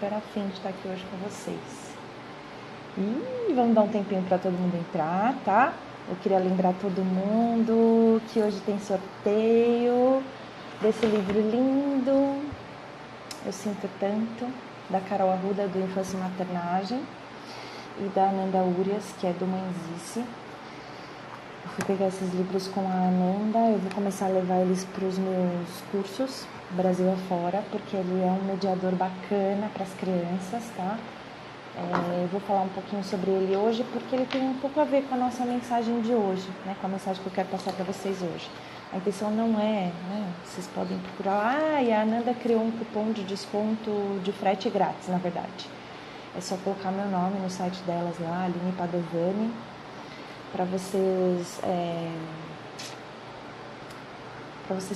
super afim de estar aqui hoje com vocês. E vamos dar um tempinho para todo mundo entrar, tá? Eu queria lembrar todo mundo que hoje tem sorteio desse livro lindo, Eu Sinto Tanto, da Carol Arruda, do Infância e Maternagem, e da Ananda Urias, que é do Mãezice. Eu fui pegar esses livros com a Ananda, eu vou começar a levar eles para os meus cursos, Brasil afora, porque ele é um mediador bacana para as crianças, tá? Eu vou falar um pouquinho sobre ele hoje, porque ele tem um pouco a ver com a nossa mensagem de hoje, né? Com a mensagem que eu quero passar para vocês hoje. A intenção não é, né? Vocês podem procurar lá, e a Ananda criou um cupom de desconto de frete grátis, na verdade. É só colocar meu nome no site delas lá, Aline Padovani, para vocês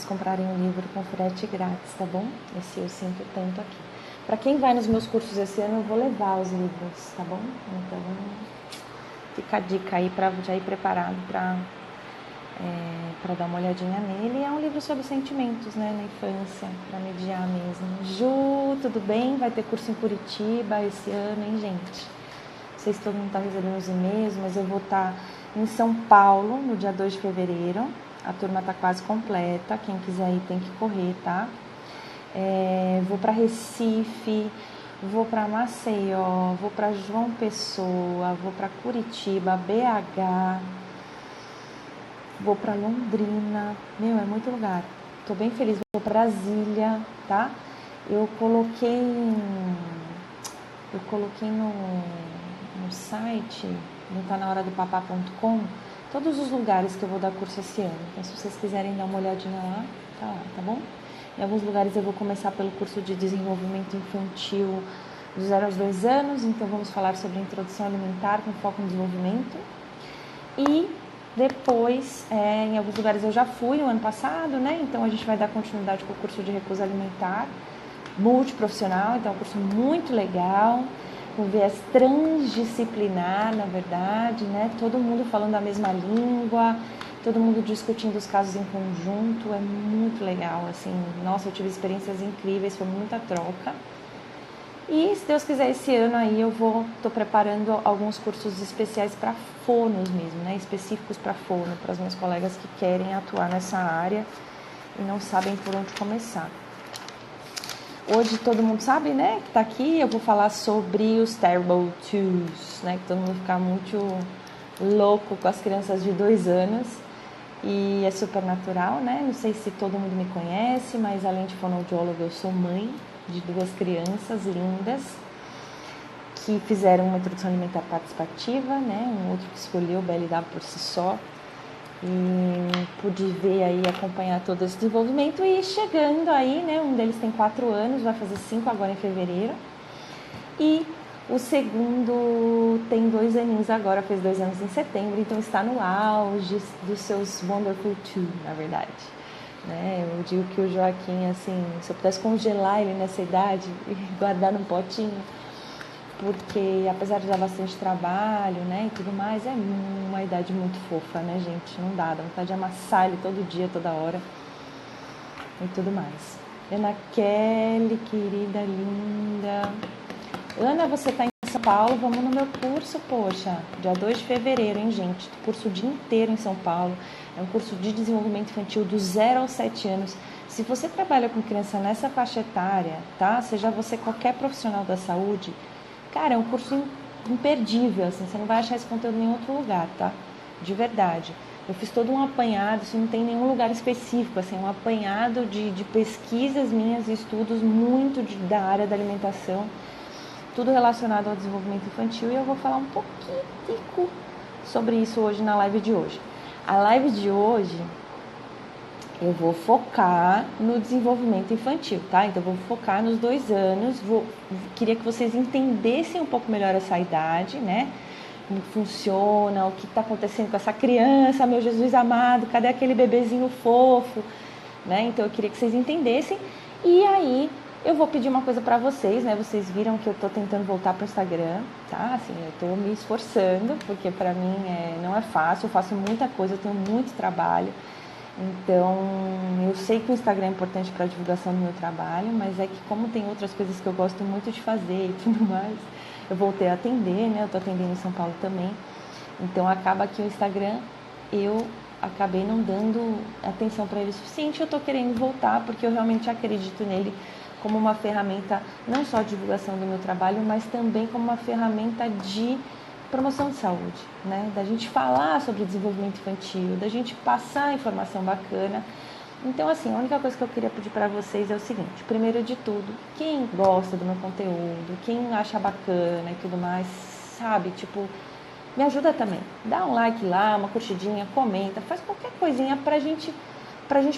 comprarem o livro com frete grátis, tá bom? Esse Eu Sinto Tanto aqui. Para quem vai nos meus cursos esse ano, eu vou levar os livros, tá bom? Então, fica a dica aí para já ir preparado para dar uma olhadinha nele. É um livro sobre sentimentos, né, na infância, para mediar mesmo. Ju, tudo bem? Vai ter curso em Curitiba esse ano, hein, gente? Não sei se todo mundo está recebendo os e-mails, mas eu vou estar em São Paulo no dia 2 de fevereiro. A turma está quase completa, quem quiser ir tem que correr, tá? Vou para Recife, vou para Maceió, vou para João Pessoa, vou para Curitiba, BH, vou para Londrina, é muito lugar. Tô bem feliz, vou para Brasília, tá? Eu coloquei no site, no tanahoradopapá.com, todos os lugares que eu vou dar curso esse ano. Então, se vocês quiserem dar uma olhadinha lá, tá bom? Em alguns lugares eu vou começar pelo curso de desenvolvimento infantil dos 0 aos 2 anos, então vamos falar sobre introdução alimentar com foco no desenvolvimento. E depois, em alguns lugares eu já fui no ano passado, né? Então a gente vai dar continuidade com o curso de recusa alimentar multiprofissional, então é um curso muito legal, com viés transdisciplinar, na verdade, né? Todo mundo falando a mesma língua, todo mundo discutindo os casos em conjunto, é muito legal, assim, nossa, eu tive experiências incríveis, foi muita troca. E, se Deus quiser, esse ano aí tô preparando alguns cursos especiais para fonos mesmo, né, específicos para fono, para os meus colegas que querem atuar nessa área e não sabem por onde começar. Hoje todo mundo sabe, né, que tá aqui, eu vou falar sobre os Terrible Twos, né, que todo mundo fica muito louco com as crianças de 2 anos. E é super natural, né? Não sei se todo mundo me conhece, mas além de fonoaudióloga, eu sou mãe de 2 crianças lindas que fizeram uma introdução alimentar participativa, né? Um outro que escolheu o BLW por si só. E pude ver aí, acompanhar todo esse desenvolvimento e chegando aí, né? Um deles tem 4 anos, vai fazer 5 agora em fevereiro. E o segundo tem 2 aninhos agora, fez 2 anos em setembro, então está no auge dos seus Wonderful Two, na verdade. Né? Eu digo que o Joaquim, assim, se eu pudesse congelar ele nessa idade e guardar num potinho, porque apesar de dar bastante trabalho, né, e tudo mais, é uma idade muito fofa, né, gente? Não dá vontade de amassar ele todo dia, toda hora e tudo mais. Ana Kelly, querida, linda. Ana, você tá em São Paulo, vamos no meu curso, poxa, dia 2 de fevereiro, hein, gente? Curso o dia inteiro em São Paulo. É um curso de desenvolvimento infantil do 0 aos 7 anos. Se você trabalha com criança nessa faixa etária, tá? Seja você qualquer profissional da saúde, cara, é um curso imperdível, assim, você não vai achar esse conteúdo em nenhum outro lugar, tá? De verdade. Eu fiz todo um apanhado, isso não tem nenhum lugar específico, assim, um apanhado de pesquisas minhas e estudos muito da área da alimentação, tudo relacionado ao desenvolvimento infantil, e eu vou falar um pouquinho sobre isso hoje na live de hoje. A live de hoje eu vou focar no desenvolvimento infantil, tá? Então eu vou focar nos 2 anos, queria que vocês entendessem um pouco melhor essa idade, né? Como funciona, o que está acontecendo com essa criança, meu Jesus amado, cadê aquele bebezinho fofo, né? Então eu queria que vocês entendessem, e aí eu vou pedir uma coisa para vocês, né? Vocês viram que eu tô tentando voltar pro Instagram, tá? Assim, eu tô me esforçando, porque para mim não é fácil, eu faço muita coisa, eu tenho muito trabalho. Então, eu sei que o Instagram é importante para a divulgação do meu trabalho, mas é que como tem outras coisas que eu gosto muito de fazer e tudo mais, eu voltei a atender, né? Eu estou atendendo em São Paulo também. Então, acaba que o Instagram, eu acabei não dando atenção para ele o suficiente. Eu estou querendo voltar porque eu realmente acredito nele como uma ferramenta não só de divulgação do meu trabalho, mas também como uma ferramenta de promoção de saúde, né? Da gente falar sobre desenvolvimento infantil, da gente passar informação bacana. Então, assim, a única coisa que eu queria pedir para vocês é o seguinte: primeiro de tudo, quem gosta do meu conteúdo, quem acha bacana e tudo mais, sabe, tipo, me ajuda também. Dá um like lá, uma curtidinha, comenta, faz qualquer coisinha pra gente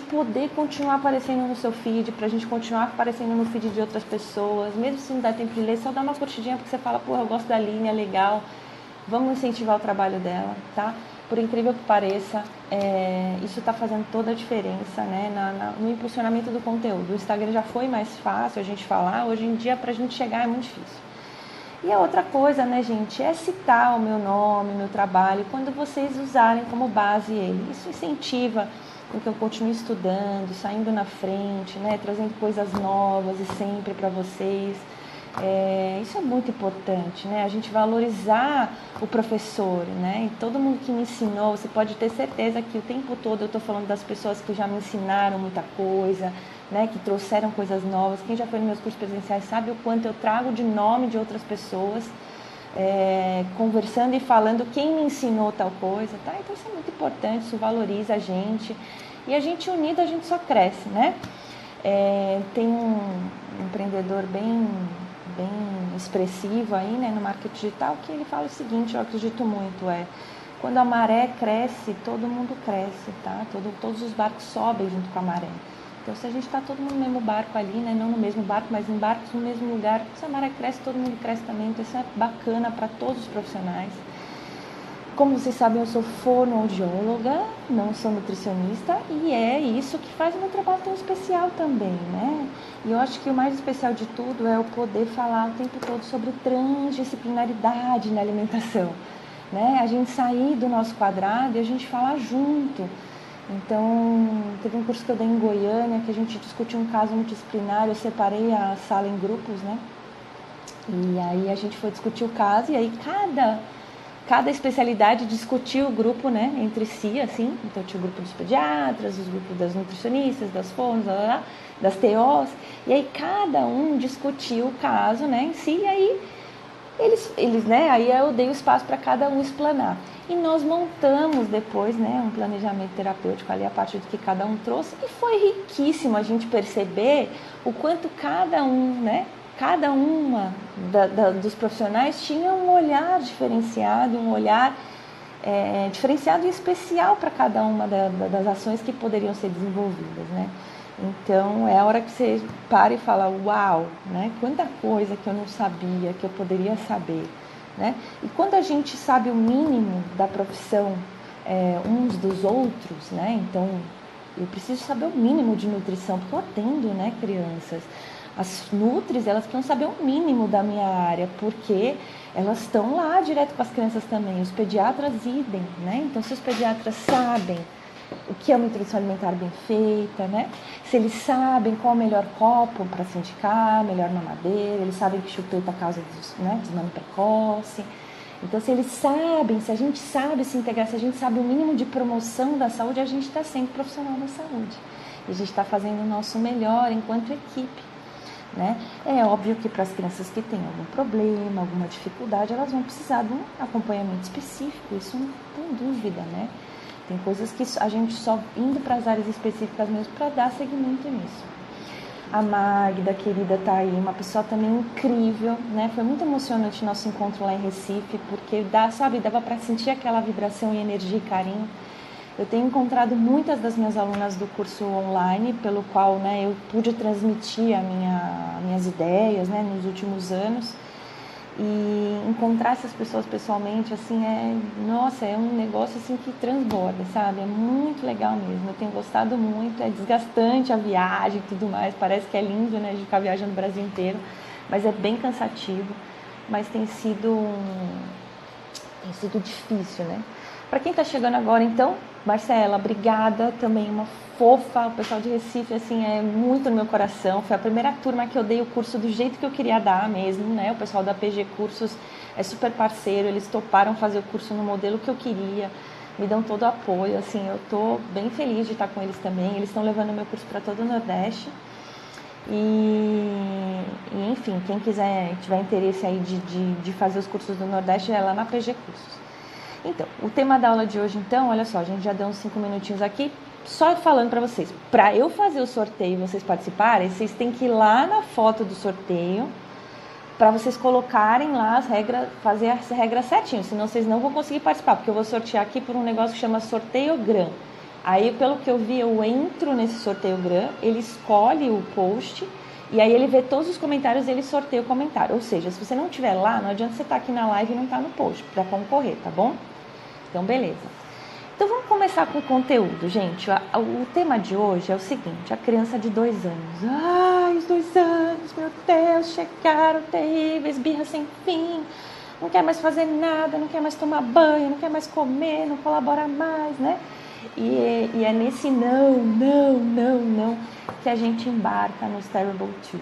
poder continuar aparecendo no seu feed, pra gente continuar aparecendo no feed de outras pessoas. Mesmo se não dá tempo de ler, só dá uma curtidinha porque você fala, pô, eu gosto da Aline, é legal. Vamos incentivar o trabalho dela, tá? Por incrível que pareça, isso está fazendo toda a diferença, né, no impulsionamento do conteúdo. O Instagram já foi mais fácil a gente falar, hoje em dia para a gente chegar é muito difícil. E a outra coisa, né, gente, é citar o meu nome, o meu trabalho, quando vocês usarem como base ele. Isso incentiva com que eu continue estudando, saindo na frente, né, trazendo coisas novas e sempre para vocês. Isso é muito importante, né? A gente valorizar o professor, né? E todo mundo que me ensinou, você pode ter certeza que o tempo todo eu estou falando das pessoas que já me ensinaram muita coisa, né? Que trouxeram coisas novas. Quem já foi nos meus cursos presenciais sabe o quanto eu trago de nome de outras pessoas, conversando e falando quem me ensinou tal coisa, tá? Então isso é muito importante, isso valoriza a gente. E a gente unido, a gente só cresce, né? Tem um empreendedor bem expressivo aí, né, no marketing digital, que ele fala o seguinte, eu acredito muito, quando a maré cresce, todo mundo cresce, tá? Todos os barcos sobem junto com a maré. Então, se a gente está todo mundo no mesmo barco ali, né, não no mesmo barco, mas em barcos no mesmo lugar, se a maré cresce, todo mundo cresce também. Então, isso é bacana para todos os profissionais. Como vocês sabem, eu sou fonoaudióloga, não sou nutricionista, e é isso que faz o meu trabalho tão especial também, né? E eu acho que o mais especial de tudo é eu poder falar o tempo todo sobre transdisciplinaridade na alimentação, né? A gente sair do nosso quadrado e a gente falar junto. Então, teve um curso que eu dei em Goiânia, que a gente discutiu um caso multidisciplinar, eu separei a sala em grupos, né? E aí a gente foi discutir o caso, e aí cada especialidade discutiu o grupo, né, entre si, assim. Então tinha o grupo dos pediatras, os grupos das nutricionistas, das fonos, das TOs, e aí cada um discutiu o caso, né, em si, e aí eles, né, aí eu dei o espaço para cada um explanar. E nós montamos depois, né, um planejamento terapêutico ali a partir do que cada um trouxe, e foi riquíssimo a gente perceber o quanto cada um, né, cada uma dos profissionais tinha um olhar diferenciado, um olhar diferenciado e especial para cada uma das ações que poderiam ser desenvolvidas, né? Então, é a hora que você para e fala, uau, né? Quanta coisa que eu não sabia, que eu poderia saber, né? E quando a gente sabe o mínimo da profissão uns dos outros, né? Então, eu preciso saber o mínimo de nutrição, porque eu atendo, né, crianças. As nutris, elas precisam saber o mínimo da minha área, porque elas estão lá direto com as crianças também. Os pediatras idem, né? Então, se os pediatras sabem o que é uma introdução alimentar bem feita, né? Se eles sabem qual é o melhor copo para se indicar, melhor mamadeira, eles sabem que chupeta causa desmame precoce. Então, se eles sabem, se a gente sabe se integrar, se a gente sabe o mínimo de promoção da saúde, a gente está sendo profissional da saúde. E a gente está fazendo o nosso melhor enquanto equipe. Né? É óbvio que para as crianças que têm algum problema, alguma dificuldade, elas vão precisar de um acompanhamento específico, isso não tem dúvida, né? Tem coisas que a gente só indo para as áreas específicas mesmo para dar seguimento nisso. A Magda, querida, tá aí, uma pessoa também incrível, né? Foi muito emocionante nosso encontro lá em Recife, porque dava para sentir aquela vibração e energia e carinho. Eu tenho encontrado muitas das minhas alunas do curso online, pelo qual, né, eu pude transmitir minhas ideias, né, nos últimos anos. E encontrar essas pessoas pessoalmente, assim, é um negócio assim que transborda, sabe? É muito legal mesmo, eu tenho gostado muito, é desgastante a viagem e tudo mais, parece que é lindo, né, de ficar viajando o Brasil inteiro, mas é bem cansativo, mas tem sido difícil, né? Para quem está chegando agora, então, Marcela, obrigada, também uma fofa, o pessoal de Recife, assim, é muito no meu coração, foi a primeira turma que eu dei o curso do jeito que eu queria dar mesmo, né, o pessoal da PG Cursos é super parceiro, eles toparam fazer o curso no modelo que eu queria, me dão todo o apoio, assim, eu tô bem feliz de estar com eles também, eles estão levando o meu curso para todo o Nordeste, e enfim, quem quiser, tiver interesse aí de fazer os cursos do Nordeste, é lá na PG Cursos. Então, o tema da aula de hoje, então, olha só, a gente já deu uns 5 minutinhos aqui, só falando para vocês. Para eu fazer o sorteio e vocês participarem, vocês têm que ir lá na foto do sorteio, para vocês colocarem lá as regras, fazer as regras certinho, senão vocês não vão conseguir participar, porque eu vou sortear aqui por um negócio que chama Sorteiogram. Aí, pelo que eu vi, eu entro nesse Sorteiogram, ele escolhe o post, e aí ele vê todos os comentários e ele sorteia o comentário. Ou seja, se você não estiver lá, não adianta você estar aqui na live e não estar no post, para concorrer, tá bom? Então, beleza. Então, vamos começar com o conteúdo, gente. O tema de hoje é o seguinte, a criança de 2 anos. Ai, os 2 anos, meu Deus, chegaram terríveis, birra sem fim. Não quer mais fazer nada, não quer mais tomar banho, não quer mais comer, não colabora mais, né? E é nesse não que a gente embarca nos Terrible Twos.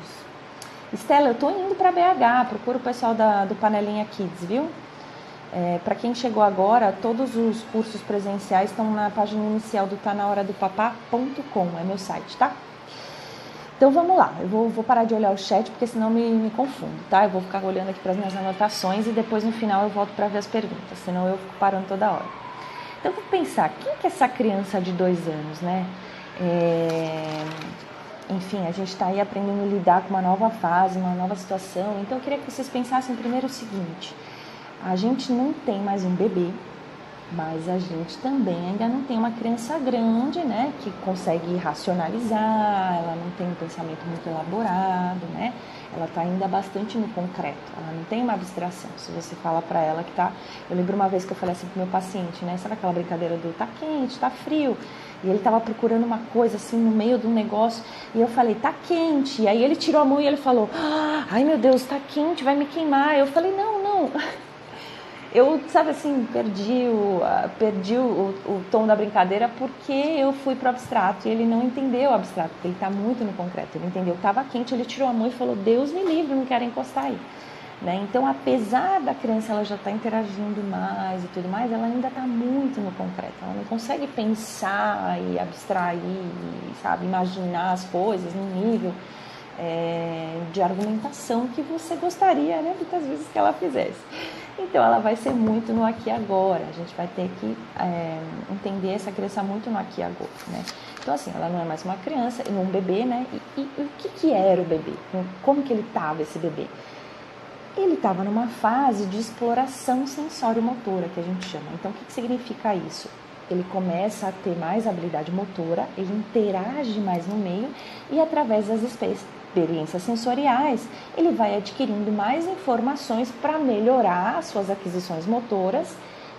Estela, eu tô indo para BH, procura o pessoal do Panelinha Kids, viu? Para quem chegou agora, todos os cursos presenciais estão na página inicial do tanahoradopapá.com, é meu site, tá? Então vamos lá, eu vou parar de olhar o chat, porque senão me confundo, tá? Eu vou ficar olhando aqui para as minhas anotações e depois no final eu volto para ver as perguntas, senão eu fico parando toda hora. Então vou pensar, quem que é essa criança de 2 anos, né? Enfim, a gente está aí aprendendo a lidar com uma nova fase, uma nova situação, então eu queria que vocês pensassem primeiro o seguinte: a gente não tem mais um bebê, mas a gente também ainda não tem uma criança grande, né, que consegue racionalizar, ela não tem um pensamento muito elaborado, né, ela está ainda bastante no concreto, ela não tem uma abstração. Se você fala para ela que tá... Eu lembro uma vez que eu falei assim pro meu paciente, né, sabe aquela brincadeira do tá quente, tá frio? E ele estava procurando uma coisa assim no meio de um negócio, e eu falei, tá quente. E aí ele tirou a mão e ele falou, ai meu Deus, tá quente, vai me queimar. Eu falei, não. Eu, sabe assim, perdi o tom da brincadeira porque eu fui pro abstrato e ele não entendeu o abstrato, porque ele tá muito no concreto. Ele entendeu, tava quente, ele tirou a mão e falou, Deus me livre, não quero encostar aí. Né? Então, apesar da criança ela já estar interagindo mais e tudo mais, ela ainda está muito no concreto. Ela não consegue pensar e abstrair, sabe, imaginar as coisas no nível de argumentação que você gostaria, né, muitas vezes que ela fizesse. Então, ela vai ser muito no aqui e agora. A gente vai ter que entender essa criança muito no aqui e agora, né? Então, assim, ela não é mais uma criança, um bebê, né? E o que era o bebê? Como que ele estava, esse bebê? Ele estava numa fase de exploração sensório-motora, que a gente chama. Então, o que significa isso? Ele começa a ter mais habilidade motora, ele interage mais no meio e, através das experiências sensoriais, ele vai adquirindo mais informações para melhorar as suas aquisições motoras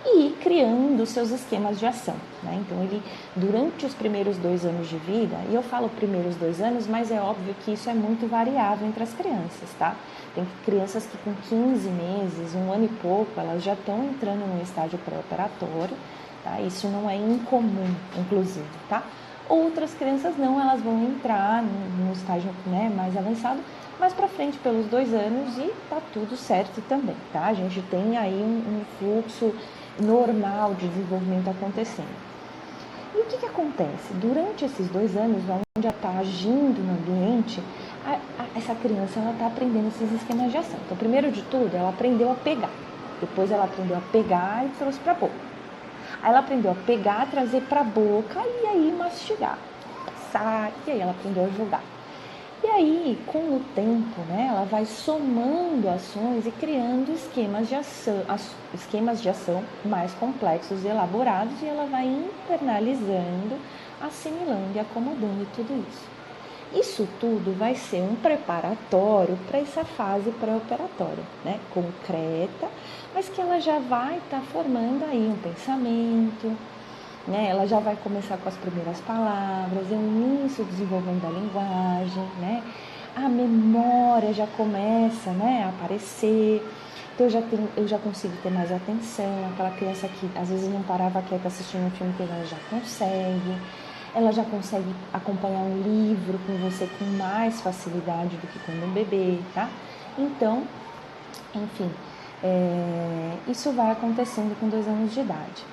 e ir criando seus esquemas de ação, né? Então, ele, durante os primeiros 2 anos de vida, e eu falo primeiros 2 anos, mas é óbvio que isso é muito variável entre as crianças, tá? Tem crianças que com 15 meses, 1 ano e pouco, elas já estão entrando no estágio pré-operatório, tá? Isso não é incomum, inclusive, tá? Outras crianças não, elas vão entrar no estágio, né, mais avançado, mais para frente pelos 2 anos e tá tudo certo também, tá? A gente tem aí um fluxo normal de desenvolvimento acontecendo. E o que acontece? Durante esses 2 anos, onde ela está agindo no ambiente, essa criança está aprendendo esses esquemas de ação. Então, primeiro de tudo, ela aprendeu a pegar. Depois ela aprendeu a pegar e trouxe para a boca. Aí ela aprendeu a pegar, trazer para a boca e aí mastigar. Passar, e aí ela aprendeu a jogar. E aí, com o tempo, né, ela vai somando ações e criando esquemas de ação mais complexos e elaborados, e ela vai internalizando, assimilando e acomodando tudo isso. Isso tudo vai ser um preparatório para essa fase pré-operatória, né, concreta, mas que ela já vai estar formando aí um pensamento, né? Ela já vai começar com as primeiras palavras, é o início do desenvolvimento da linguagem, né? A memória já começa, né, a aparecer. Então eu já consigo ter mais atenção. Aquela criança que às vezes não parava quieta assistindo um filme inteiro, ela já consegue. Ela já consegue acompanhar um livro com você com mais facilidade do que quando um bebê, tá? Então, enfim, isso vai acontecendo com 2 anos de idade.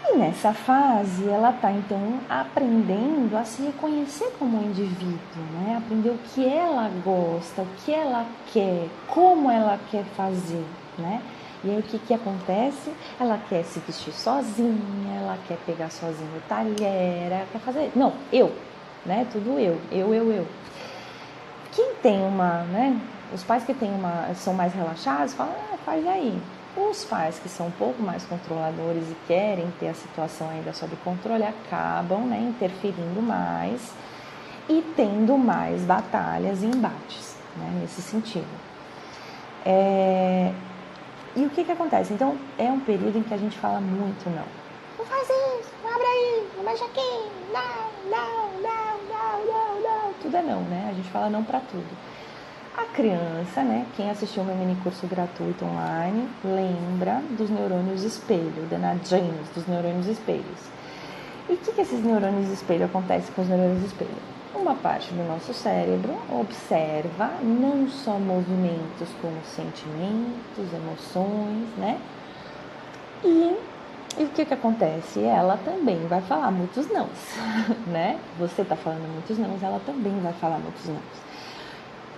E nessa fase, ela está, então, aprendendo a se reconhecer como um indivíduo, né? Aprender o que ela gosta, o que ela quer, como ela quer fazer, né? E aí, o que acontece? Ela quer se vestir sozinha, ela quer pegar sozinha o talher, ela quer fazer... Não, eu, né? Tudo eu. Quem tem né? Os pais que são mais relaxados, falam, faz aí. Os pais que são um pouco mais controladores e querem ter a situação ainda sob controle, acabam, né, interferindo mais e tendo mais batalhas e embates, né, nesse sentido. E o que acontece? Então, é um período em que a gente fala muito não. Não faz isso, não abre aí, não mexe aqui, não. Tudo é não, né? A gente fala não para tudo. A criança, né, quem assistiu o meu mini curso gratuito online, lembra dos neurônios espelho, da James, dos neurônios espelhos. E o que esses neurônios espelho acontecem com os neurônios espelho? Uma parte do nosso cérebro observa não só movimentos como sentimentos, emoções, né? E o que acontece? Ela também vai falar muitos nãos, né? Você tá falando muitos nãos, ela também vai falar muitos nãos.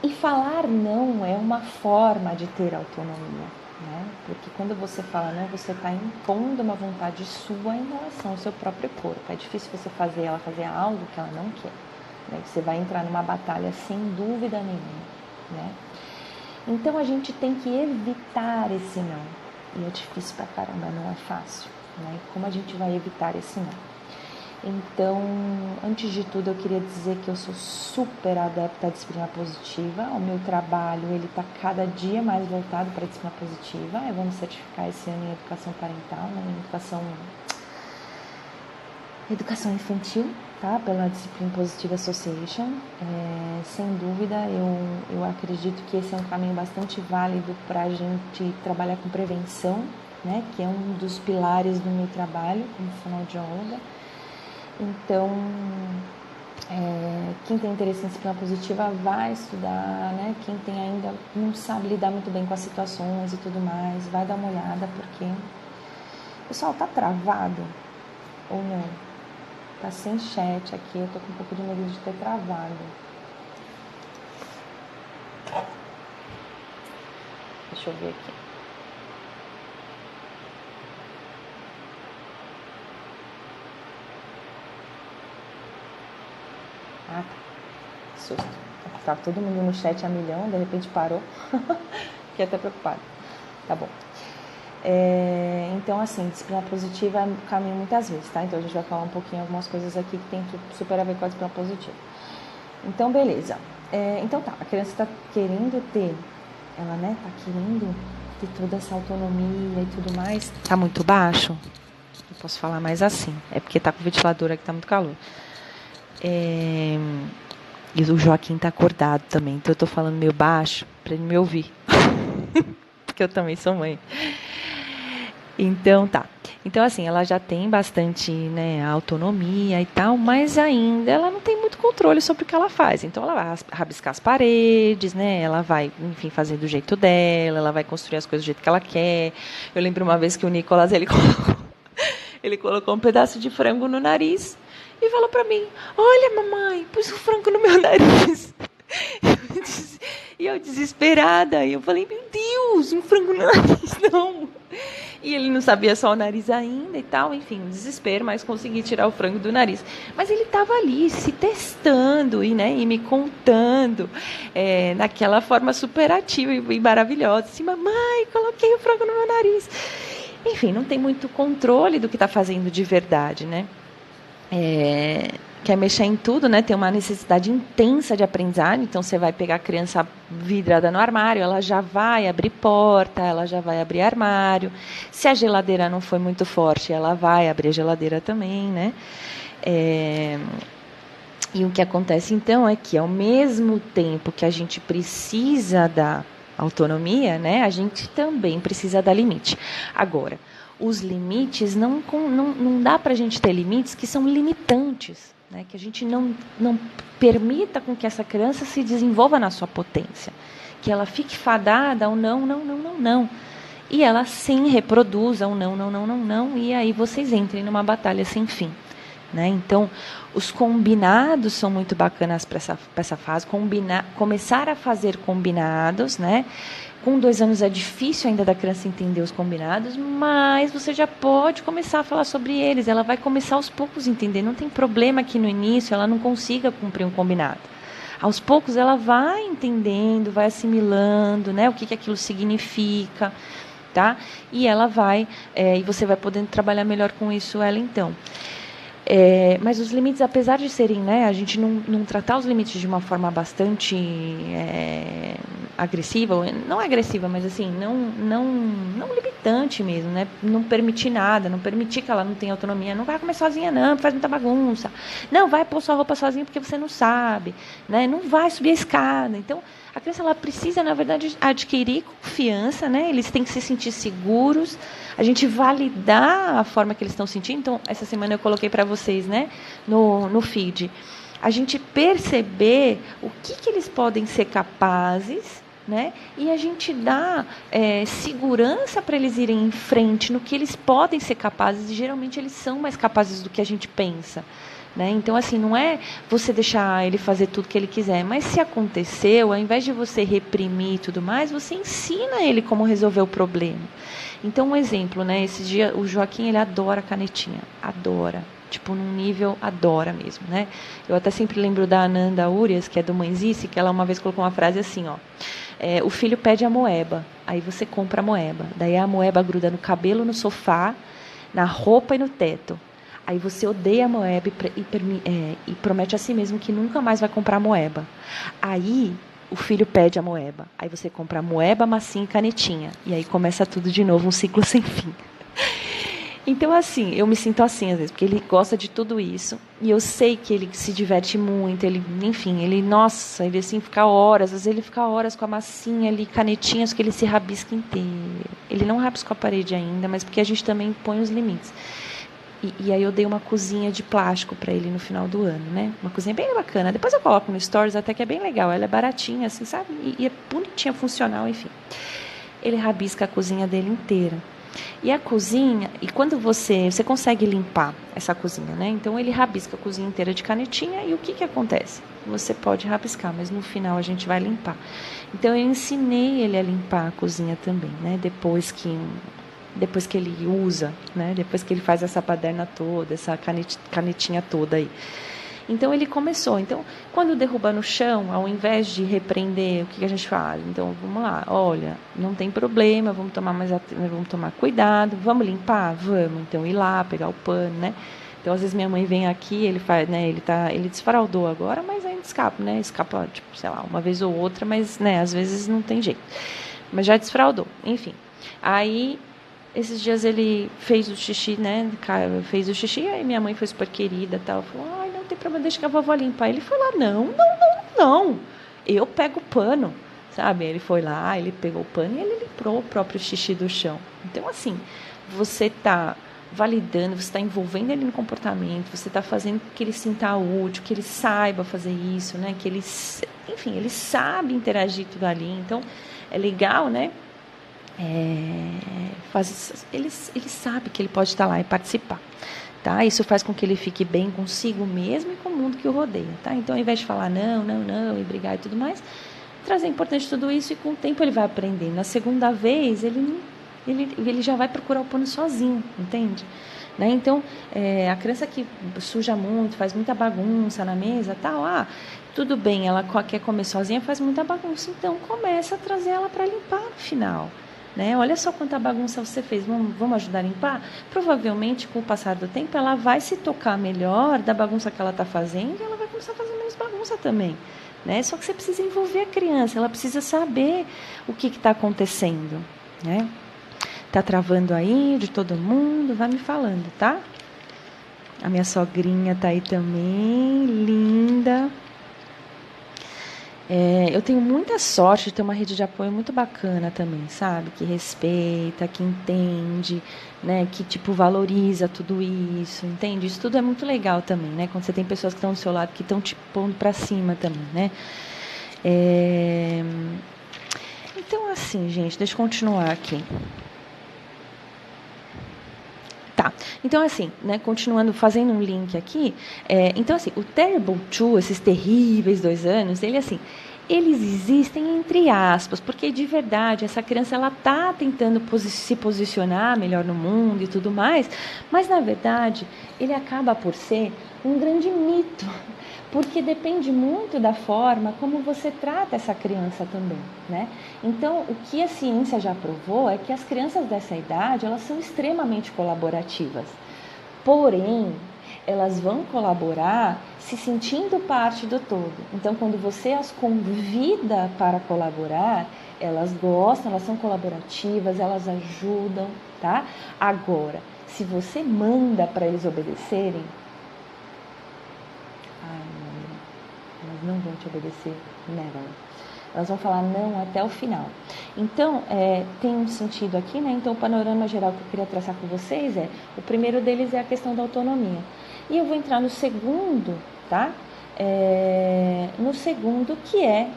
E falar não é uma forma de ter autonomia, né? Porque quando você fala não, você está impondo uma vontade sua em relação ao seu próprio corpo. É difícil você fazer ela fazer algo que ela não quer, né? Você vai entrar numa batalha sem dúvida nenhuma, né? Então a gente tem que evitar esse não. E é difícil pra caramba, não é fácil, né? Como a gente vai evitar esse não? Então, antes de tudo, eu queria dizer que eu sou super adepta à disciplina positiva. O meu trabalho, ele está cada dia mais voltado para a disciplina positiva. Eu vou me certificar esse ano em educação parental, né? Em educação infantil, tá? Pela Discipline Positive Association. Sem dúvida, eu acredito que esse é um caminho bastante válido para a gente trabalhar com prevenção, né? Que é um dos pilares do meu trabalho como fonoaudióloga. Então, quem tem interesse em disciplina positiva vai estudar, né? Quem tem ainda não sabe lidar muito bem com as situações e tudo mais, vai dar uma olhada, porque o pessoal tá travado ou não? Tá sem chat aqui, eu tô com um pouco de medo de ter travado. Deixa eu ver aqui. Ah, tá. Susto. Tá todo mundo no chat a milhão, de repente parou. Fiquei até preocupada. Tá bom. Então, assim, disciplina positiva é um caminho muitas vezes, tá? Então, a gente vai falar um pouquinho algumas coisas aqui que tem super a ver com a disciplina positiva. Então, beleza. Então, tá. A criança tá querendo ter, ela, né, tá querendo ter toda essa autonomia e tudo mais. Tá muito baixo? Eu posso falar mais assim. É porque tá com o ventilador aqui, tá muito calor. E o Joaquim tá acordado também, então eu tô falando meio baixo para ele me ouvir. Porque eu também sou mãe. Então tá. Então assim, ela já tem bastante, né, autonomia e tal, mas ainda ela não tem muito controle sobre o que ela faz. Então ela vai rabiscar as paredes, né? Ela vai, enfim, fazer do jeito dela, ela vai construir as coisas do jeito que ela quer. Eu lembro uma vez que o Nicolas, ele colocou um pedaço de frango no nariz e falou para mim: olha, mamãe, pus o frango no meu nariz. E eu desesperada, e eu falei: meu Deus, um frango no nariz, não. E ele não sabia só o nariz ainda e tal, enfim, um desespero, mas consegui tirar o frango do nariz. Mas ele estava ali se testando e, né, e me contando naquela forma super ativa e maravilhosa. Assim: mamãe, coloquei o frango no meu nariz. Enfim, não tem muito controle do que está fazendo de verdade, né? Quer mexer em tudo, né? Tem uma necessidade intensa de aprendizagem. Então, você vai pegar a criança vidrada no armário, ela já vai abrir porta, ela já vai abrir armário. Se a geladeira não foi muito forte, ela vai abrir a geladeira também, né? E o que acontece, então, é que, ao mesmo tempo que a gente precisa dar autonomia, né, a gente também precisa dar limite. Agora, os limites, não dá para a gente ter limites que são limitantes, né, que a gente não permita com que essa criança se desenvolva na sua potência, que ela fique fadada ao não, não, não, não, não. E ela sim reproduza o não, não, não, não, não, e aí vocês entrem numa batalha sem fim. Né? Então, os combinados são muito bacanas para essa fase. Começar a fazer combinados, né? Com 2 anos é difícil ainda da criança entender os combinados, mas você já pode começar a falar sobre eles. Ela vai começar aos poucos a entender. Não tem problema que no início ela não consiga cumprir um combinado. Aos poucos ela vai entendendo, vai assimilando, né? O que aquilo significa, tá? E ela vai, e você vai podendo trabalhar melhor com isso, ela então. Mas os limites, apesar de serem, né, a gente não tratar os limites de uma forma bastante agressiva, não agressiva, mas assim, não limitante mesmo, né? Não permitir nada, não permitir que ela não tenha autonomia, não vai comer sozinha não, faz muita bagunça, não vai pôr sua roupa sozinha porque você não sabe, né? Não vai subir a escada. Então, a criança ela precisa, na verdade, adquirir confiança, né? Eles têm que se sentir seguros, a gente validar a forma que eles estão sentindo. Então, essa semana eu coloquei para vocês, né, no feed, a gente perceber o que eles podem ser capazes, né, e a gente dá segurança para eles irem em frente no que eles podem ser capazes, e geralmente eles são mais capazes do que a gente pensa. Né? Então, assim, não é você deixar ele fazer tudo que ele quiser, mas se aconteceu, ao invés de você reprimir e tudo mais, você ensina ele como resolver o problema. Então, um exemplo, né? Esse dia, o Joaquim, ele adora canetinha, adora, tipo, num nível, adora mesmo, né? Eu até sempre lembro da Ananda Urias, que é do Mãezice, que ela uma vez colocou uma frase assim, ó, o filho pede a moeba, aí você compra a moeba, daí a moeba gruda no cabelo, no sofá, na roupa e no teto. Aí você odeia a moeba e promete a si mesmo que nunca mais vai comprar moeba. Aí o filho pede a moeba. Aí você compra a moeba, massinha e canetinha. E aí começa tudo de novo, um ciclo sem fim. Então, assim, eu me sinto assim às vezes, porque ele gosta de tudo isso. E eu sei que ele se diverte muito. Ele, enfim, nossa, ele assim fica horas. Às vezes ele fica horas com a massinha ali, canetinhas, que ele se rabisca inteiro. Ele não rabisca a parede ainda, mas porque a gente também põe os limites. E aí eu dei uma cozinha de plástico para ele no final do ano, né? Uma cozinha bem bacana. Depois eu coloco no Stories, até que é bem legal. Ela é baratinha, assim, sabe? E é bonitinha, funcional, enfim. Ele rabisca a cozinha dele inteira. E a cozinha, e quando você consegue limpar essa cozinha, né? Então ele rabisca a cozinha inteira de canetinha e o que acontece? Você pode rabiscar, mas no final a gente vai limpar. Então eu ensinei ele a limpar a cozinha também, né? Depois que ele usa, né? Depois que ele faz essa paderna toda, essa canetinha toda aí. Então ele começou. Então, quando derruba no chão, ao invés de repreender, o que a gente faz? Então, vamos lá, olha, não tem problema, vamos tomar cuidado, vamos limpar? Vamos. Então, ir lá, pegar o pano, né? Então, às vezes minha mãe vem aqui, ele faz, né? Ele desfraldou agora, mas ainda escapa, né? Escapa, tipo, sei lá, uma vez ou outra, mas, né? Às vezes não tem jeito. Mas já desfraldou, enfim. Aí esses dias ele fez o xixi, né? Fez o xixi, aí minha mãe foi super querida e tal. Falou, ai, não tem problema, deixa que a vovó limpar. Ele foi lá, não. Eu pego o pano, sabe? Ele foi lá, ele pegou o pano e ele limpou o próprio xixi do chão. Então, assim, você tá validando, você está envolvendo ele no comportamento, você está fazendo que ele sinta útil, que ele saiba fazer isso, né? Que ele, enfim, ele sabe interagir tudo ali. Então, é legal, né? Ele sabe que ele pode estar lá e participar, tá? Isso faz com que ele fique bem consigo mesmo e com o mundo que o rodeia, tá? Então, ao invés de falar não, e brigar e tudo mais, trazer importante tudo isso e com o tempo ele vai aprendendo. Na segunda vez, ele já vai procurar o pano sozinho, entende? Né? Então, a criança que suja muito, faz muita bagunça na mesa, tal, tudo bem, ela quer comer sozinha, faz muita bagunça, então começa a trazer ela para limpar no final. Né? Olha só quanta bagunça você fez, vamos ajudar a limpar? Provavelmente, com o passar do tempo, ela vai se tocar melhor da bagunça que ela está fazendo e ela vai começar a fazer menos bagunça também. Né? Só que você precisa envolver a criança, ela precisa saber o que está acontecendo. Né? Tá travando aí de todo mundo? Vai me falando, tá? A minha sogrinha tá aí também, linda. Eu tenho muita sorte de ter uma rede de apoio muito bacana também, sabe? Que respeita, que entende, né? Que, tipo, valoriza tudo isso, entende? Isso tudo é muito legal também, né? Quando você tem pessoas que estão do seu lado, que estão te pondo pra cima também, né? É... Então, assim, gente, deixa eu continuar aqui. Tá, então assim, né, continuando, fazendo um link aqui, então assim, o Terrible Two, esses terríveis 2 anos, ele assim, eles existem entre aspas, porque de verdade essa criança ela tá tentando se posicionar melhor no mundo e tudo mais, mas na verdade ele acaba por ser um grande mito, porque depende muito da forma como você trata essa criança também, né? Então, o que a ciência já provou é que as crianças dessa idade, elas são extremamente colaborativas. Porém, elas vão colaborar se sentindo parte do todo. Então, quando você as convida para colaborar, elas gostam, elas são colaborativas, elas ajudam, tá? Agora, se você manda para eles obedecerem, elas não vão te obedecer, never. Elas vão falar não até o final. Então, tem um sentido aqui, né? Então, o panorama geral que eu queria traçar com vocês o primeiro deles é a questão da autonomia. E eu vou entrar no segundo, tá? No segundo, que é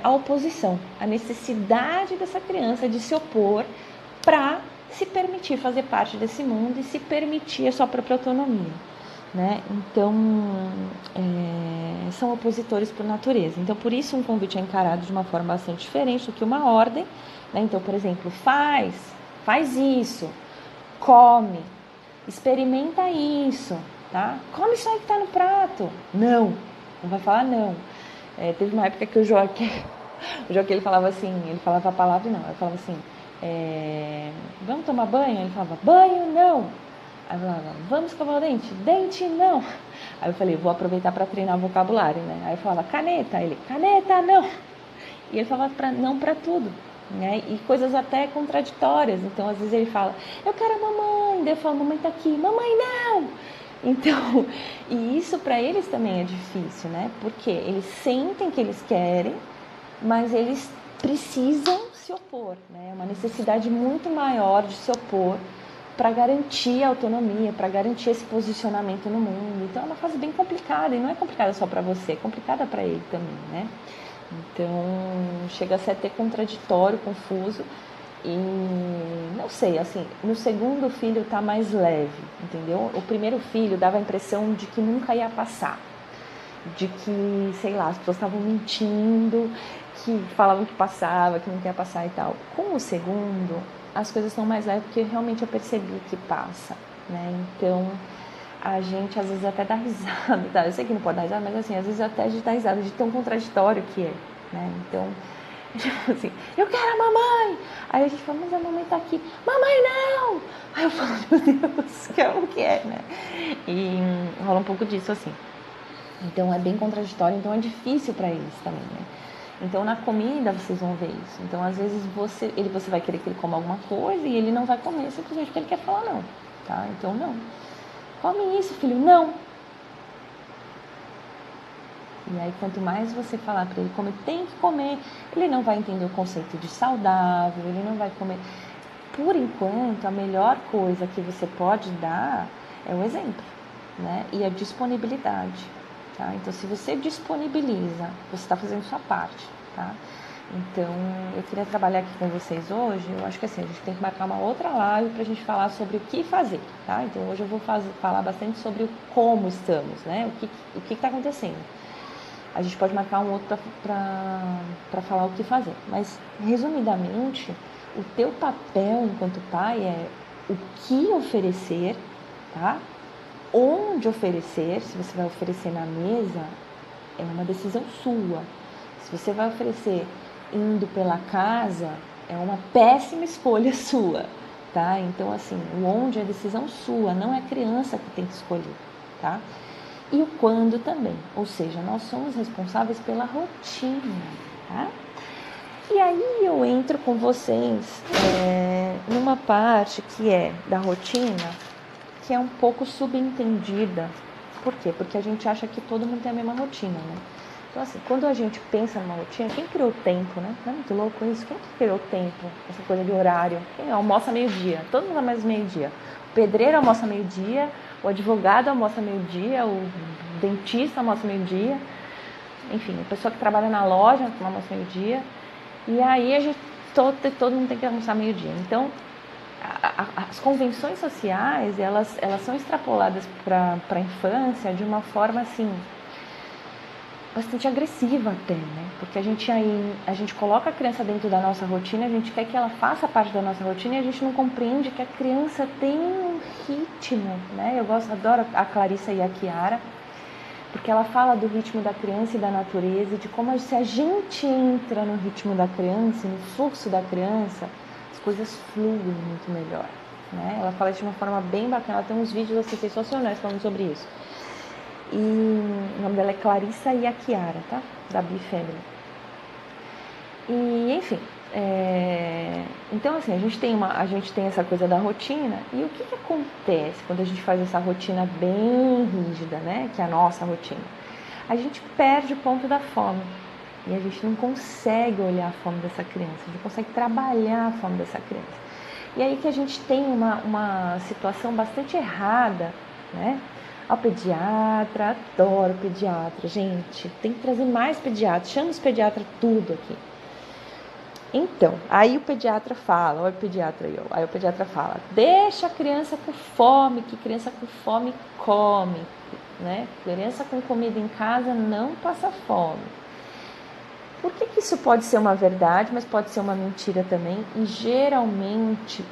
a oposição, a necessidade dessa criança de se opor para se permitir fazer parte desse mundo e se permitir a sua própria autonomia. Né? Então, são opositores por natureza. Então, por isso, um convite é encarado de uma forma bastante diferente do que uma ordem. Né? Então, por exemplo, faz isso, come, experimenta isso, tá? Come isso aí que está no prato. Não vai falar não. Teve uma época que o Joaquim ele falava assim, ele falava a palavra não, ele falava assim, vamos tomar banho? Ele falava, banho não. Aí eu falava, vamos escovar o dente? Dente não. Aí eu falei, vou aproveitar para treinar vocabulário, né? Aí eu falava, caneta. Aí ele, caneta não. E ele falava não para tudo, né? E coisas até contraditórias. Então, às vezes ele fala, eu quero a mamãe. Daí eu falo, mamãe tá aqui. Mamãe não. Então, e isso para eles também é difícil, né? Porque eles sentem que eles querem, mas eles precisam se opor, né? É uma necessidade muito maior de se opor para garantir a autonomia, para garantir esse posicionamento no mundo. Então é uma fase bem complicada, e não é complicada só para você, é complicada para ele também, né? Então chega a ser até contraditório, confuso, e não sei, assim, no segundo filho tá mais leve, entendeu? O primeiro filho dava a impressão de que nunca ia passar, de que, sei lá, as pessoas estavam mentindo, que falavam que passava, que não queria passar e tal. Com o segundo, as coisas estão mais leves, porque realmente eu percebi que passa, né? Então, a gente às vezes até dá risada, tá? Eu sei que não pode dar risada, mas assim, às vezes até a gente dá risada de tão contraditório que é, né? Então, tipo assim, eu quero a mamãe! Aí a gente fala, mas a mamãe tá aqui. Mamãe, não! Aí eu falo, meu Deus, que é o que é, né? E rola um pouco disso, assim. Então, é bem contraditório, então é difícil para eles também, né? Então, na comida, vocês vão ver isso. Então, às vezes, você vai querer que ele coma alguma coisa e ele não vai comer simplesmente porque ele quer falar não, tá? Então, não. Come isso, filho. Não. E aí, quanto mais você falar para ele comer, tem que comer, ele não vai entender o conceito de saudável, ele não vai comer. Por enquanto, a melhor coisa que você pode dar é o exemplo, né? E a disponibilidade. Tá? Então, se você disponibiliza, você está fazendo sua parte, tá? Então, eu queria trabalhar aqui com vocês hoje. Eu acho que assim, a gente tem que marcar uma outra live para a gente falar sobre o que fazer, tá? Então, hoje eu vou falar bastante sobre o como estamos, né? O que está acontecendo. A gente pode marcar um outro para falar o que fazer. Mas, resumidamente, o teu papel enquanto pai é o que oferecer, tá? Onde oferecer, se você vai oferecer na mesa, é uma decisão sua. Se você vai oferecer indo pela casa, é uma péssima escolha sua, tá? Então, assim, o onde é decisão sua, não é a criança que tem que escolher, tá? E o quando também, ou seja, nós somos responsáveis pela rotina, tá? E aí eu entro com vocês numa parte que é da rotina, que é um pouco subentendida. Por quê? Porque a gente acha que todo mundo tem a mesma rotina, né? Então, assim, quando a gente pensa numa rotina, quem criou o tempo, né? Não é muito louco isso? Quem que criou o tempo? Essa coisa de horário. Quem almoça meio-dia? Todo mundo almoça meio-dia. O pedreiro almoça meio-dia, o advogado almoça meio-dia, o dentista almoça meio-dia. Enfim, a pessoa que trabalha na loja almoça meio-dia. E aí todo mundo tem que almoçar meio-dia. Então, as convenções sociais, elas são extrapoladas para a infância de uma forma, assim, bastante agressiva até, né? Porque a gente coloca a criança dentro da nossa rotina, a gente quer que ela faça parte da nossa rotina e a gente não compreende que a criança tem um ritmo, né? Adoro a Clarissa e a Chiara, porque ela fala do ritmo da criança e da natureza, e de como se a gente entra no ritmo da criança, no fluxo da criança, as coisas fluem muito melhor, né? Ela fala isso de uma forma bem bacana, ela tem uns vídeos assim sensacionais falando sobre isso. E o nome dela é Clarissa e a Chiara, tá? Da Be Family. E, enfim, então assim, a gente tem essa coisa da rotina, e o que acontece quando a gente faz essa rotina bem rígida, né? Que é a nossa rotina. A gente perde o ponto da fome. E a gente não consegue olhar a fome dessa criança, a gente não consegue trabalhar a fome dessa criança. E aí que a gente tem uma situação bastante errada, né? Ao pediatra, adoro pediatra, gente, tem que trazer mais pediatras, chama os pediatras tudo aqui. Então, aí o pediatra fala, olha o pediatra aí o pediatra fala, deixa a criança com fome, que criança com fome come, né? Criança com comida em casa não passa fome. Por que isso pode ser uma verdade, mas pode ser uma mentira também? E geralmente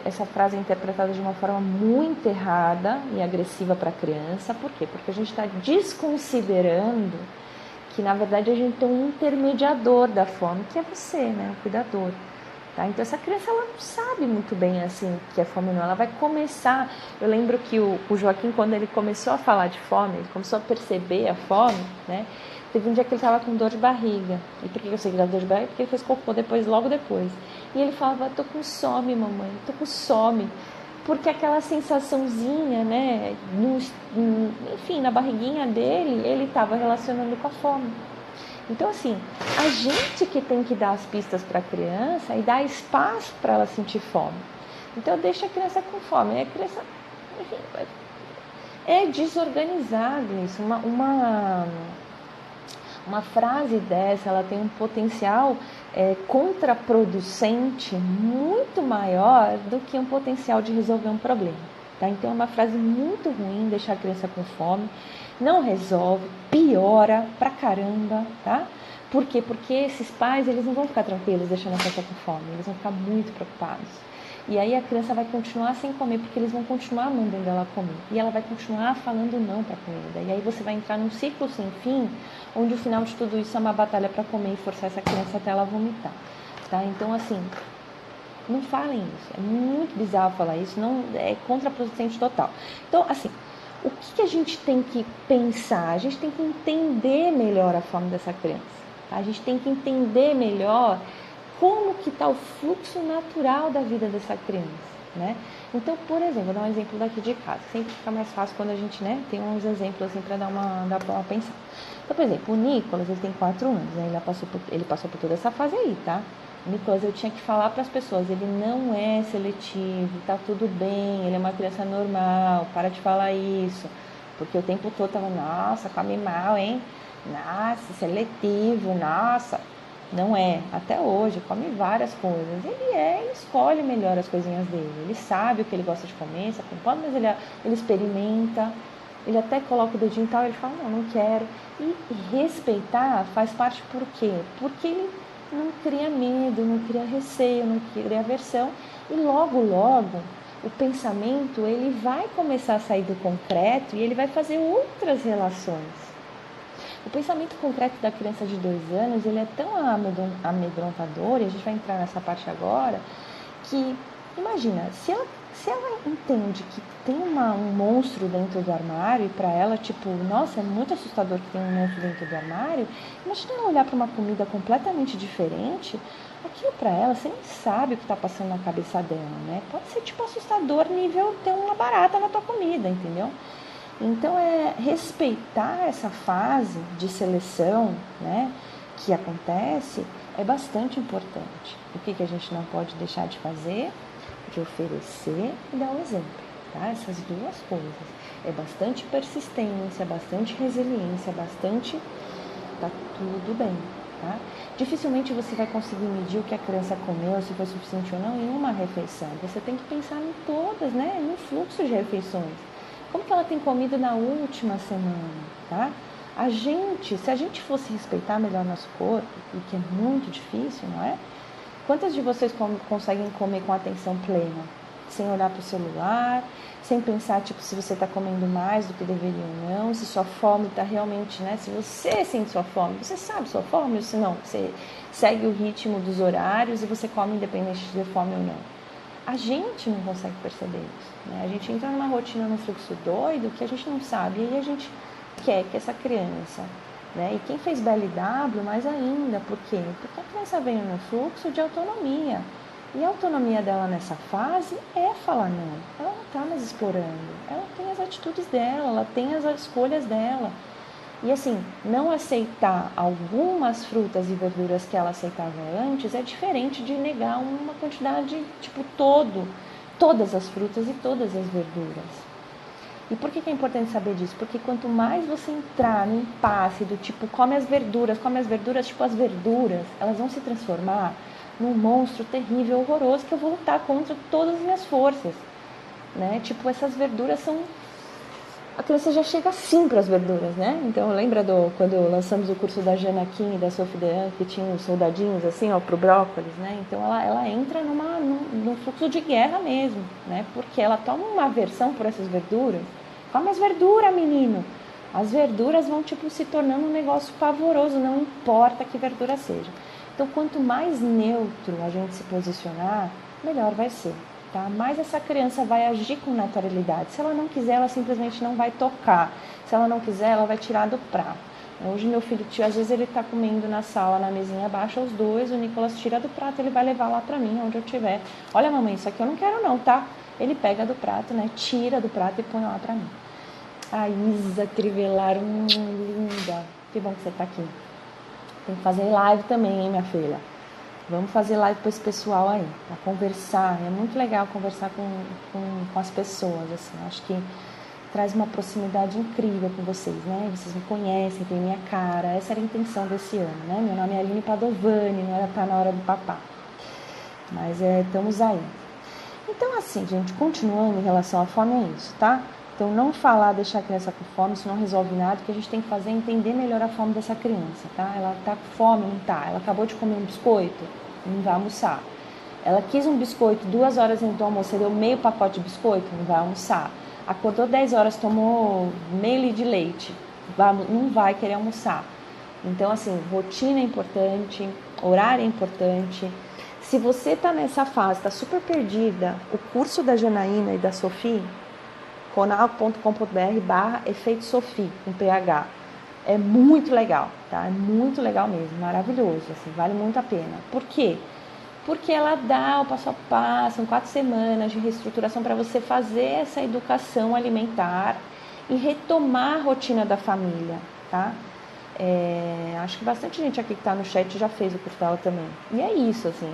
essa frase é interpretada de uma forma muito errada e agressiva para a criança. Por quê? Porque a gente está desconsiderando que, na verdade, a gente tem um intermediador da fome, que é você, né? O cuidador. Tá? Então, essa criança ela não sabe muito bem assim que é fome não. Ela vai começar... Eu lembro que o Joaquim, quando ele começou a falar de fome, ele começou a perceber a fome, né? Teve um dia que ele estava com dor de barriga. E por que eu sei que ele estava com dor de barriga? Porque ele fez cocô logo depois. E ele falava, tô com some, mamãe, tô com some. Porque aquela sensaçãozinha, né, enfim, na barriguinha dele, ele estava relacionando com a fome. Então, assim, a gente que tem que dar as pistas para a criança e dar espaço para ela sentir fome. Então, deixa a criança com fome. E a criança, enfim, é desorganizado isso. Uma frase dessa, ela tem um potencial contraproducente muito maior do que um potencial de resolver um problema. Tá? Então, é uma frase muito ruim, deixar a criança com fome. Não resolve, piora pra caramba, tá? Por quê? Porque esses pais, eles não vão ficar tranquilos deixando a criança com fome, eles vão ficar muito preocupados. E aí a criança vai continuar sem comer, porque eles vão continuar mandando ela comer. E ela vai continuar falando não para a comida. E aí você vai entrar num ciclo sem fim, onde o final de tudo isso é uma batalha para comer e forçar essa criança até ela vomitar. Tá? Então, assim, não falem isso. É muito bizarro falar isso, não, é contraproducente total. Então, assim, o que a gente tem que pensar? A gente tem que entender melhor a fome dessa criança. Tá? A gente tem que entender melhor como que está o fluxo natural da vida dessa criança, né? Então, por exemplo, vou dar um exemplo daqui de casa. Sempre fica mais fácil quando a gente, né, tem uns exemplos assim para dar uma pensada. Então, por exemplo, o Nicolas, ele tem 4 anos, né? Ele passou por toda essa fase aí, tá? O Nicolas, eu tinha que falar para as pessoas, ele não é seletivo, tá tudo bem, ele é uma criança normal, para de falar isso. Porque o tempo todo tava, nossa, come mal, hein? Nossa, seletivo, nossa. Não é, até hoje, come várias coisas. Ele escolhe melhor as coisinhas dele. Ele sabe o que ele gosta de comer, sabe, mas ele experimenta, ele até coloca o dedinho e tal, ele fala, não quero. E respeitar faz parte por quê? Porque ele não cria medo, não cria receio, não cria aversão. E logo, o pensamento ele vai começar a sair do concreto e ele vai fazer outras relações. O pensamento concreto da criança de 2 anos, ele é tão amedrontador, e a gente vai entrar nessa parte agora, que, imagina, se ela entende que tem um monstro dentro do armário, e para ela, tipo, nossa, é muito assustador que tem um monstro dentro do armário, imagina ela olhar para uma comida completamente diferente, aquilo para ela, você nem sabe o que está passando na cabeça dela, né? Pode ser, tipo, assustador nível ter uma barata na tua comida, entendeu? Então, respeitar essa fase de seleção, né, que acontece, é bastante importante. O que a gente não pode deixar de fazer? De oferecer e dar o exemplo, tá? Essas duas coisas. É bastante persistência, bastante resiliência, bastante... Tá tudo bem, tá? Dificilmente você vai conseguir medir o que a criança comeu, se foi suficiente ou não, em uma refeição. Você tem que pensar em todas, né? No fluxo de refeições. Como que ela tem comido na última semana, tá? Se a gente fosse respeitar melhor nosso corpo, o que é muito difícil, não é? Quantas de vocês conseguem comer com atenção plena? Sem olhar para o celular, sem pensar, tipo, se você está comendo mais do que deveria ou não, se sua fome está realmente, né? Se você sente sua fome, você sabe sua fome, ou se não, você segue o ritmo dos horários e você come independente de ter fome ou não. A gente não consegue perceber isso, né? A gente entra numa rotina, num fluxo doido que a gente não sabe, e aí a gente quer que essa criança, né? E quem fez BLW, mais ainda, por quê? Porque a criança vem no fluxo de autonomia, e a autonomia dela nessa fase é falar não, ela não está mais explorando, ela tem as atitudes dela, ela tem as escolhas dela. E assim, não aceitar algumas frutas e verduras que ela aceitava antes é diferente de negar uma quantidade, tipo, todas as frutas e todas as verduras. E por que é importante saber disso? Porque quanto mais você entrar no impasse do tipo, come as verduras, tipo, as verduras, elas vão se transformar num monstro terrível, horroroso, que eu vou lutar contra todas as minhas forças, né? Tipo, essas verduras são... A criança já chega assim para as verduras, né? Então, lembra quando lançamos o curso da Jana Kim e da Sophie Dean, que tinha os soldadinhos assim, ó, pro brócolis, né? Então, ela entra num fluxo de guerra mesmo, né? Porque ela toma uma aversão por essas verduras. Come as verduras, menino! As verduras vão, tipo, se tornando um negócio pavoroso, não importa que verdura seja. Então, quanto mais neutro a gente se posicionar, melhor vai ser. Tá? Mas essa criança vai agir com naturalidade. Se ela não quiser, ela simplesmente não vai tocar. Se ela não quiser, ela vai tirar do prato. Hoje meu filho, às vezes ele está comendo na sala, na mesinha, abaixa os dois, o Nicolas tira do prato, ele vai levar lá para mim, onde eu estiver. Olha, mamãe, isso aqui eu não quero não, tá? Ele pega do prato, né? Tira do prato e põe lá para mim. A Isa Crivelar, linda. Que bom que você está aqui. Tem que fazer live também, hein, minha filha? Vamos fazer live para esse pessoal aí, para conversar. É muito legal conversar com as pessoas, assim. Acho que traz uma proximidade incrível com vocês, né? Vocês me conhecem, tem minha cara. Essa era a intenção desse ano, né? Meu nome é Aline Padovani, não era estar na hora do papá. Mas estamos aí. Então, assim, gente, continuando em relação à fome, é isso, tá? Então, não falar, deixar a criança com fome, isso não resolve nada. O que a gente tem que fazer é entender melhor a fome dessa criança, tá? Ela tá com fome, não tá? Ela acabou de comer um biscoito, não vai almoçar. Ela quis um biscoito, 2 horas antes do almoço, você deu meio pacote de biscoito, não vai almoçar. Acordou 10 horas, tomou meio litro de leite, não vai querer almoçar. Então, assim, rotina é importante, horário é importante. Se você tá nessa fase, tá super perdida, o curso da Janaína e da Sophie, conal.com.br/efeito Sophie, com PH. É muito legal, tá? É muito legal mesmo, maravilhoso, assim, vale muito a pena. Por quê? Porque ela dá o passo a passo, são 4 semanas de reestruturação para você fazer essa educação alimentar e retomar a rotina da família, tá? Acho que bastante gente aqui que está no chat já fez o curso dela também. E é isso, assim,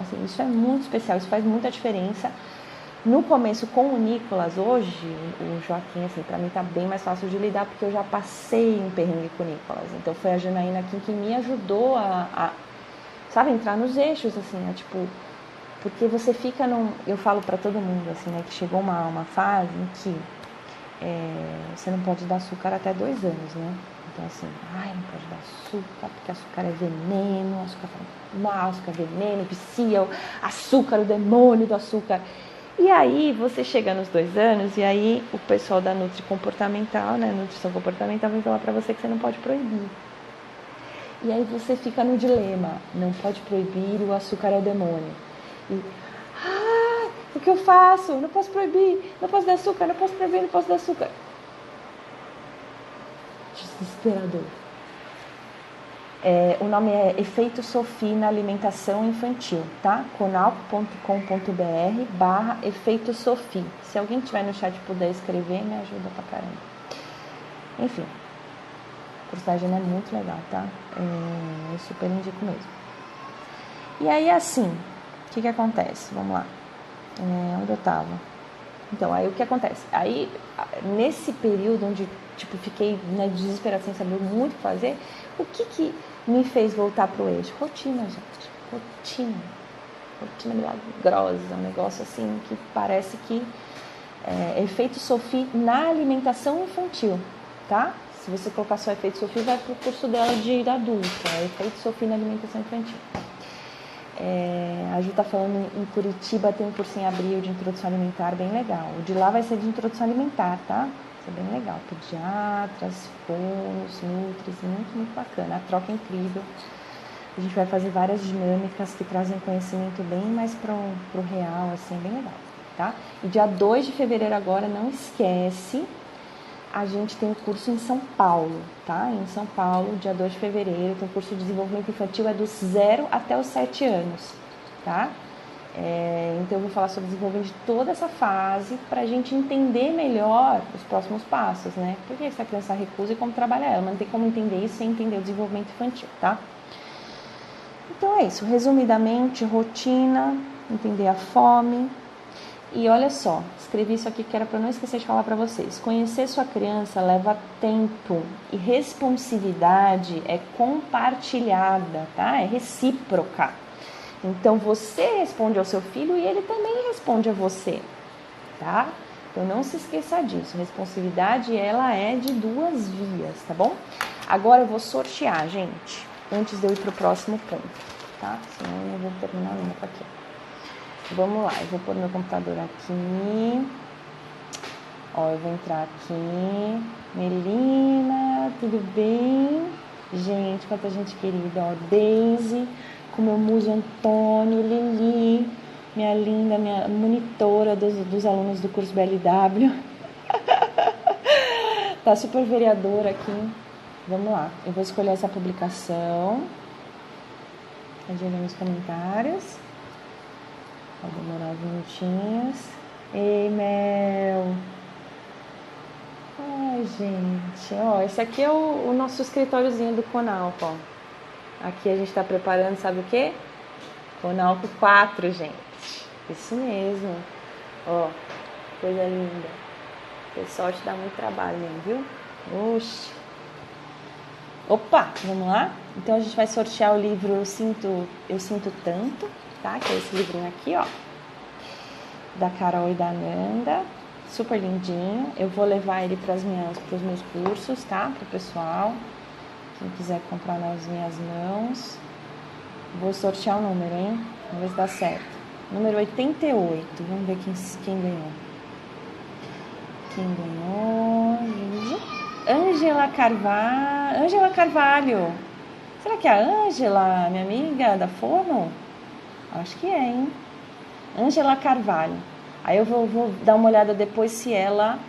assim, isso é muito especial, isso faz muita diferença. No começo com o Nicolas, hoje, o Joaquim, assim, pra mim tá bem mais fácil de lidar, porque eu já passei um perrengue com o Nicolas. Então foi a Janaína aqui que me ajudou sabe, entrar nos eixos, assim, tipo, porque você fica eu falo pra todo mundo, assim, né, que chegou uma fase em que você não pode dar açúcar até 2 anos, né? Então, assim, não pode dar açúcar, porque açúcar é veneno, açúcar faz mal, açúcar é veneno, vicia, açúcar, o demônio do açúcar. E aí você chega nos 2 anos e aí o pessoal da nutrição comportamental, né, nutrição comportamental, vai falar pra você que você não pode proibir. E aí você fica no dilema, não pode proibir, o açúcar é o demônio. E, o que eu faço? Não posso proibir, não posso dar açúcar, não posso proibir, não posso dar açúcar. Desesperador. O nome é Efeito Sophie na Alimentação Infantil, tá? conalco.com.br/Efeito Sophie. Se alguém tiver no chat e puder escrever, me ajuda pra caramba. Enfim, o curso da Gina é muito legal, tá? Eu super indico mesmo. E aí, assim, o que acontece? Vamos lá. Onde eu tava? Então, aí o que acontece? Aí, nesse período onde, tipo, fiquei desesperada sem saber muito o que fazer, o que me fez voltar pro eixo? Rotina, gente. Rotina milagrosa. Um negócio assim que parece que Efeito Sophie na alimentação infantil, tá? Se você colocar só Efeito Sophie, vai pro curso dela de adulta. Efeito Sophie na alimentação infantil. A Ju tá falando em Curitiba, tem um curso em abril de introdução alimentar bem legal. O de lá vai ser de introdução alimentar, tá? Isso é bem legal. Pediatras, fonos, nutris, muito bacana. A troca é incrível. A gente vai fazer várias dinâmicas que trazem conhecimento bem mais pro real, assim, bem legal, tá? E dia 2 de fevereiro agora, não esquece, a gente tem o curso em São Paulo, tá? Em São Paulo, dia 2 de fevereiro, tem o curso de desenvolvimento infantil, dos 0 até os 7 anos, tá? Então eu vou falar sobre o desenvolvimento de toda essa fase para a gente entender melhor os próximos passos, né? Por que essa criança recusa e como trabalhar ela, mas não tem como entender isso sem entender o desenvolvimento infantil, tá? Então é isso, resumidamente, rotina, entender a fome. E olha só, escrevi isso aqui que era para não esquecer de falar para vocês. Conhecer sua criança leva tempo e responsividade é compartilhada, tá? É recíproca. Então você responde ao seu filho e ele também responde a você, tá? Então não se esqueça disso. Responsividade, ela é de 2 vias, tá bom? Agora eu vou sortear, gente, antes de eu ir pro próximo ponto, tá? Senão eu não vou terminar nunca aqui. Vamos lá, eu vou pôr meu computador aqui. Ó, eu vou entrar aqui. Melina, tudo bem? Gente, quanta gente querida, ó. Daisy, com meu muso Antônio, Lili, minha linda, minha monitora dos alunos do curso BLW. Tá super vereadora aqui. Vamos lá, eu vou escolher essa publicação. Adianta nos comentários. Vai demorar uns minutinhos. Ei, Mel. Ai, gente. Ó, esse aqui é o nosso escritóriozinho do Conalco, ó. Aqui a gente tá preparando, sabe o quê? Conalco 4, gente. Isso mesmo. Ó, coisa linda. O pessoal te dá muito trabalho mesmo, viu? Oxi. Opa, vamos lá? Então a gente vai sortear o livro Eu Sinto Tanto, tá? Que é esse livrinho aqui, ó. Da Carol e da Nanda. Super lindinho. Eu vou levar ele pros meus cursos, tá? Pro pessoal. Quem quiser comprar nas minhas mãos. Vou sortear o número, hein? Vamos ver se dá certo. Número 88. Vamos ver quem ganhou. Quem ganhou? Ângela Carvalho. Será que é a Ângela, minha amiga da Fono? Acho que é, hein? Ângela Carvalho. Aí eu vou dar uma olhada depois se ela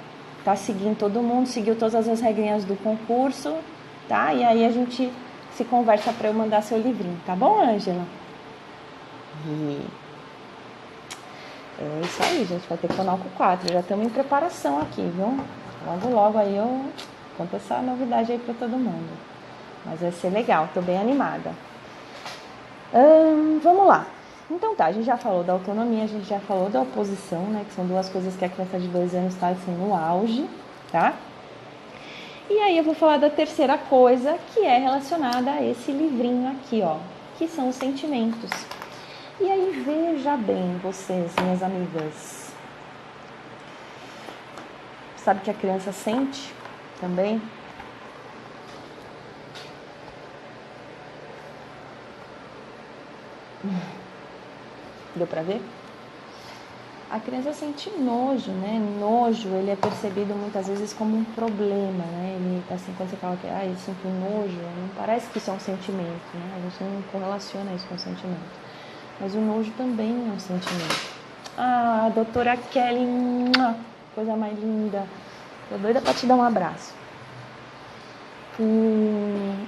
tá seguindo todo mundo, seguiu todas as regrinhas do concurso, tá? E aí a gente se conversa para eu mandar seu livrinho, tá bom, Ângela? É isso aí, gente. Vai ter Conalco 4. Já estamos em preparação aqui, viu? Logo aí eu conto essa novidade aí para todo mundo. Mas vai ser legal, tô bem animada. Vamos lá. Então tá, a gente já falou da autonomia, a gente já falou da oposição, né? Que são 2 coisas que a criança de 2 anos está assim no auge, tá? E aí eu vou falar da terceira coisa, que é relacionada a esse livrinho aqui, ó. Que são os sentimentos. E aí veja bem vocês, minhas amigas. Sabe que a criança sente também? Deu pra ver? A criança sente nojo, né? Nojo, ele é percebido muitas vezes como um problema, né? Ele, assim, quando você fala que eu sinto nojo, não parece que isso é um sentimento, né? A gente não correlaciona isso com sentimento. Mas o nojo também é um sentimento. Ah, doutora Kelly, coisa mais linda. Tô doida pra te dar um abraço.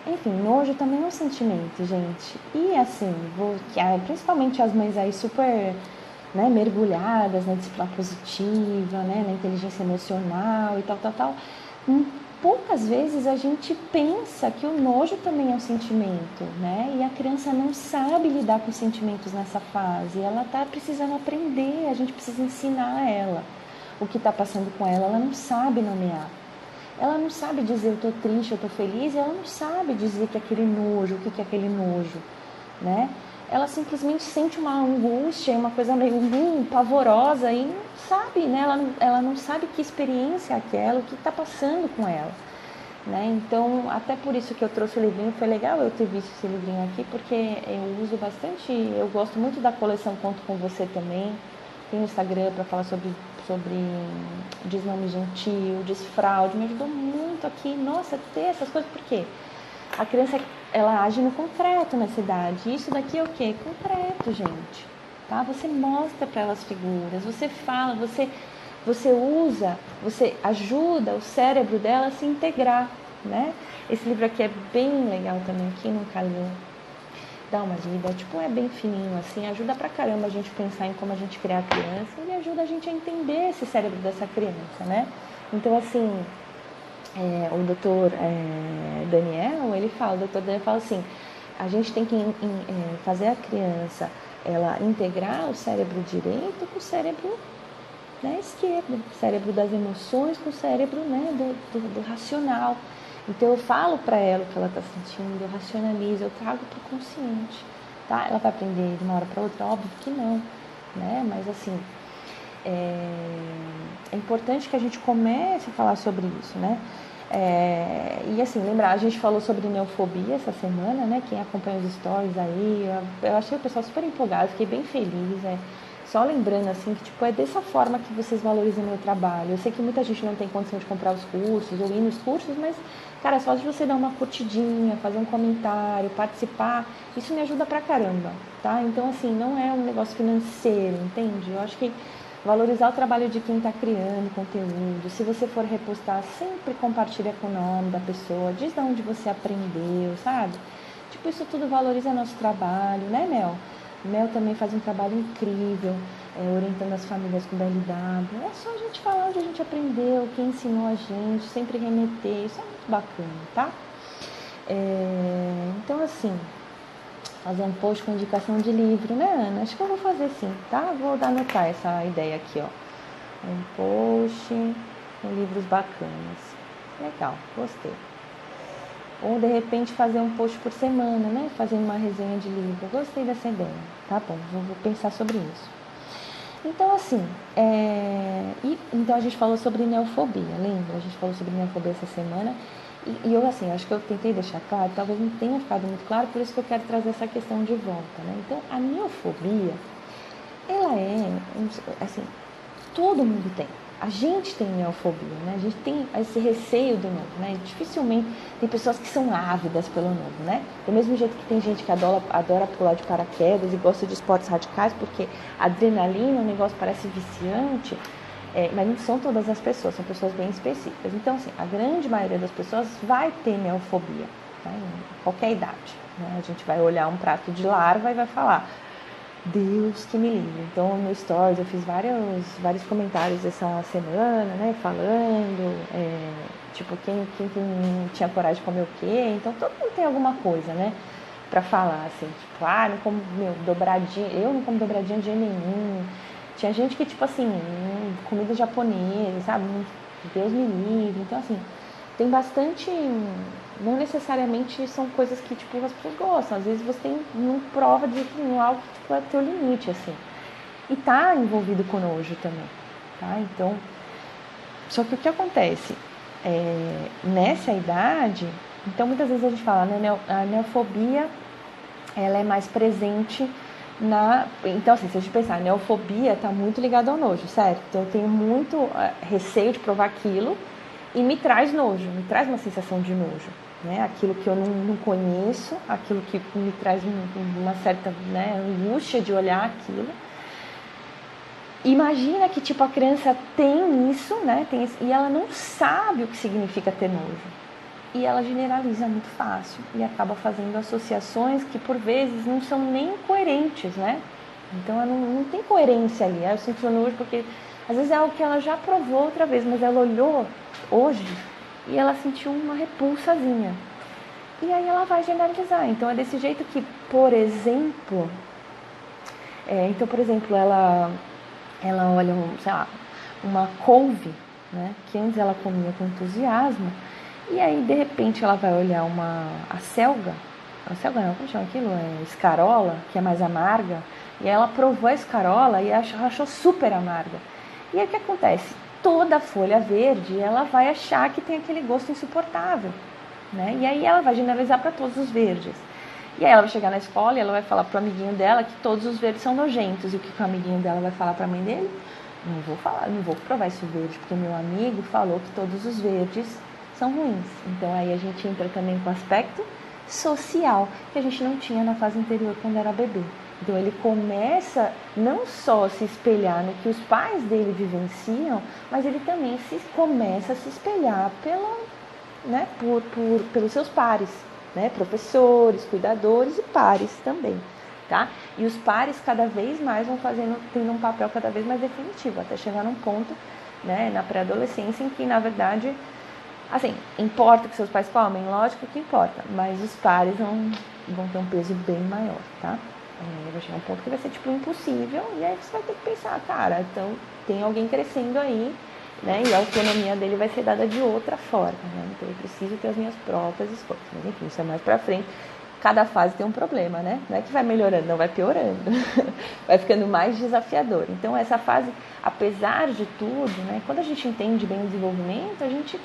enfim, nojo também é um sentimento, gente. E assim, principalmente as mães aí super, né, mergulhadas na disciplina positiva, né, na inteligência emocional e tal. Poucas vezes a gente pensa que o nojo também é um sentimento, né? E a criança não sabe lidar com sentimentos nessa fase. Ela está precisando aprender, a gente precisa ensinar ela o que está passando com ela. Ela não sabe nomear. Ela não sabe dizer eu estou triste, eu estou feliz, e ela não sabe dizer que aquele nojo, o que é aquele nojo, né? Ela simplesmente sente uma angústia, uma coisa meio pavorosa e não sabe, né? Ela não sabe que experiência é aquela, o que está passando com ela, né? Então, até por isso que eu trouxe o livrinho, foi legal eu ter visto esse livrinho aqui, porque eu uso bastante, eu gosto muito da coleção Conto Com Você também, tem o Instagram para falar sobre desnome gentil, desfraude, me ajudou muito aqui, nossa, ter essas coisas, por quê? A criança, ela age no concreto nessa idade. Isso daqui é o quê? Concreto, gente. Tá? Você mostra para elas figuras, você fala, você usa, você ajuda o cérebro dela a se integrar, né? Esse livro aqui é bem legal também, quem nunca leu, dá uma lida, tipo, é bem fininho assim, ajuda pra caramba a gente pensar em como a gente criar a criança e ajuda a gente a entender esse cérebro dessa criança, né? Então, assim, o doutor Daniel, o doutor Daniel fala assim, a gente tem que fazer a criança, ela integrar o cérebro direito com o cérebro, né, esquerdo, o cérebro das emoções com o cérebro, né, do racional. Então eu falo para ela o que ela está sentindo, eu racionalizo, eu trago para o consciente, tá? Ela vai aprender de uma hora para outra? Óbvio que não, né? Mas assim, é importante que a gente comece a falar sobre isso, né? E assim, lembrar, a gente falou sobre neofobia essa semana, né? Quem acompanha os stories aí, eu achei o pessoal super empolgado, fiquei bem feliz, Só lembrando assim que tipo, é dessa forma que vocês valorizam o meu trabalho. Eu sei que muita gente não tem condição de comprar os cursos ou ir nos cursos, mas, cara, só de você dar uma curtidinha, fazer um comentário, participar, isso me ajuda pra caramba, tá? Então, assim, não é um negócio financeiro, entende? Eu acho que valorizar o trabalho de quem está criando conteúdo. Se você for repostar, sempre compartilha com o nome da pessoa, diz de onde você aprendeu, sabe? Tipo, isso tudo valoriza nosso trabalho, né, Mel? Mel também faz um trabalho incrível, orientando as famílias com BLW. É só a gente falar onde a gente aprendeu, quem ensinou a gente, sempre remeter, isso é muito bacana, tá? Então, assim, fazer um post com indicação de livro, né, Ana? Acho que eu vou fazer sim, tá? Vou anotar essa ideia aqui, ó. Um post com livros bacanas. Legal, gostei. Ou de repente fazer um post por semana, né? Fazendo uma resenha de livro. Eu gostei dessa ideia. Tá bom, vou pensar sobre isso. Então, assim, então a gente falou sobre neofobia, lembra? A gente falou sobre neofobia essa semana. E eu, assim, acho que eu tentei deixar claro, talvez não tenha ficado muito claro, por isso que eu quero trazer essa questão de volta, né? Então, a neofobia, ela assim, todo mundo tem. A gente tem neofobia, né? A gente tem esse receio do novo, né? Dificilmente tem pessoas que são ávidas pelo novo, né? Do mesmo jeito que tem gente que adora pular de paraquedas e gosta de esportes radicais, porque adrenalina, o negócio parece viciante, mas não são todas as pessoas, são pessoas bem específicas. Então, assim, a grande maioria das pessoas vai ter neofobia, tá? Em qualquer idade, né? A gente vai olhar um prato de larva e vai falar, Deus que me livre. Então, no Stories eu fiz vários comentários essa semana, né, falando, tipo, quem tinha coragem de comer o quê. Então, todo mundo tem alguma coisa, né, pra falar, assim, tipo, não como dobradinha, eu não como dobradinha de jeito nenhum. Tinha gente que, tipo assim, comida japonesa, sabe, Deus me livre. Então, assim, tem bastante, não necessariamente são coisas que, tipo, as pessoas gostam. Às vezes você não prova de algo que tipo, é teu limite, assim. E tá envolvido com nojo também, tá? Então, só que o que acontece? Nessa idade, então muitas vezes a gente fala, né, a neofobia, ela é mais presente então, assim, se a gente pensar, a neofobia está muito ligada ao nojo, certo? Então, eu tenho muito receio de provar aquilo e me traz nojo, me traz uma sensação de nojo, né? Aquilo que eu não conheço, aquilo que me traz uma certa, né, angústia de olhar aquilo. Imagina que, tipo, a criança tem isso, né? E ela não sabe o que significa ter nojo. e ela generaliza muito fácil e acaba fazendo associações que por vezes não são nem coerentes, né? Então ela não tem coerência ali. Eu sinto sono hoje porque às vezes é algo que ela já provou outra vez, mas ela olhou hoje e ela sentiu uma repulsazinha. E aí ela vai generalizar. Então é desse jeito que, por exemplo, ela olha, sei lá, uma couve, né, que antes ela comia com entusiasmo, e aí de repente ela vai olhar a selga não, como chama aquilo? Escarola, que é mais amarga, e aí ela provou a escarola e achou super amarga. E aí o que acontece? Toda folha verde ela vai achar que tem aquele gosto insuportável, né? E aí ela vai generalizar para todos os verdes. E aí ela vai chegar na escola e ela vai falar pro amiguinho dela que todos os verdes são nojentos. E o que o amiguinho dela vai falar para a mãe dele? Não vou provar esse verde, porque meu amigo falou que todos os verdes são ruins. Então aí a gente entra também com o aspecto social, que a gente não tinha na fase anterior quando era bebê. Então ele começa não só a se espelhar no que os pais dele vivenciam, mas ele também começa a se espelhar pelos seus pares, né? Professores, cuidadores e pares também. Tá? E os pares cada vez mais vão tendo um papel cada vez mais definitivo, até chegar num ponto, né, na pré-adolescência em que, na verdade, assim, importa que seus pais comem? Lógico que importa, mas os pares vão ter um peso bem maior, tá? Vai chegar um ponto que vai ser, tipo, impossível, e aí você vai ter que pensar, cara, então tem alguém crescendo aí, né, e a autonomia dele vai ser dada de outra forma, né? Então eu preciso ter as minhas próprias escolhas, mas enfim, isso é mais pra frente. Cada fase tem um problema, né? Não é que vai melhorando, não, vai piorando. Vai ficando mais desafiador. Então, essa fase, apesar de tudo, né? Quando a gente entende bem o desenvolvimento, a gente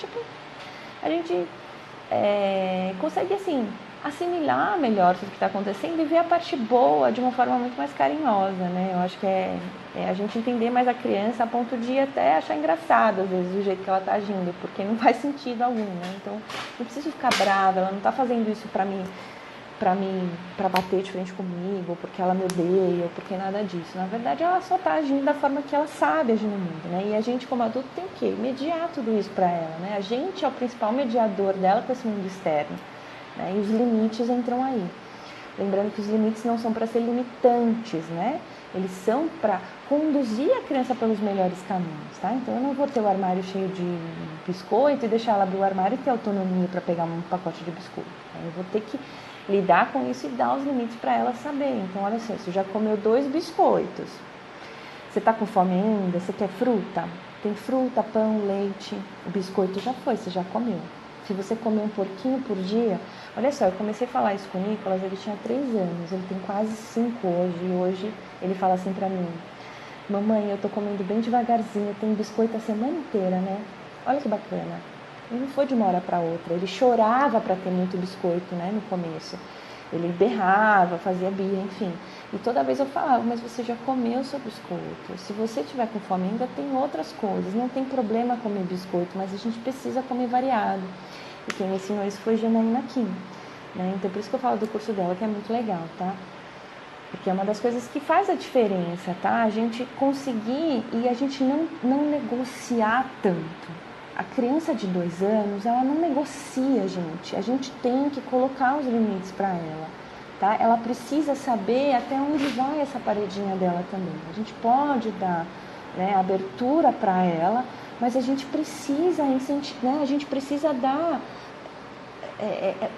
consegue, assim, assimilar melhor tudo que está acontecendo e ver a parte boa de uma forma muito mais carinhosa, né? Eu acho que é a gente entender mais a criança a ponto de até achar engraçado, às vezes, o jeito que ela está agindo, porque não faz sentido algum, né? Então, não preciso ficar brava, ela não está fazendo isso para bater de frente comigo, porque ela me odeia, ou porque nada disso. Na verdade, ela só está agindo da forma que ela sabe agir no mundo, né? E a gente, como adulto, tem que mediar tudo isso para ela, né? A gente é o principal mediador dela com esse mundo externo, né? E os limites entram aí. Lembrando que os limites não são para ser limitantes, né? Eles são para conduzir a criança pelos melhores caminhos, tá? Então, eu não vou ter o armário cheio de biscoito e deixar ela abrir o armário e ter autonomia para pegar um pacote de biscoito. Eu vou ter que lidar com isso e dar os limites para ela saber. Então, olha só, você já comeu 2 biscoitos. Você está com fome ainda? Você quer fruta? Tem fruta, pão, leite. O biscoito já foi, você já comeu. Se você comer um pouquinho por dia... Olha só, eu comecei a falar isso com o Nicolas, ele tinha 3 anos, ele tem quase 5 hoje. E hoje ele fala assim para mim: mamãe, eu tô comendo bem devagarzinho, tem biscoito a semana inteira, né? Olha que bacana. Ele não foi de uma hora para outra, ele chorava para ter muito biscoito, né, no começo. Ele berrava, fazia birra, enfim. E toda vez eu falava: mas você já comeu o seu biscoito. Se você tiver com fome ainda tem outras coisas, não tem problema comer biscoito, mas a gente precisa comer variado. E quem me ensinou isso foi Janaína Kim, né? Então por isso que eu falo do curso dela, que é muito legal, tá? Porque é uma das coisas que faz a diferença, tá? A gente conseguir e a gente não negociar tanto. A criança de 2 anos, ela não negocia, gente. A gente tem que colocar os limites para ela, tá? Ela precisa saber até onde vai essa paredinha dela também. A gente pode dar, né, abertura para ela, mas a gente precisa incentivar, né? A gente precisa dar,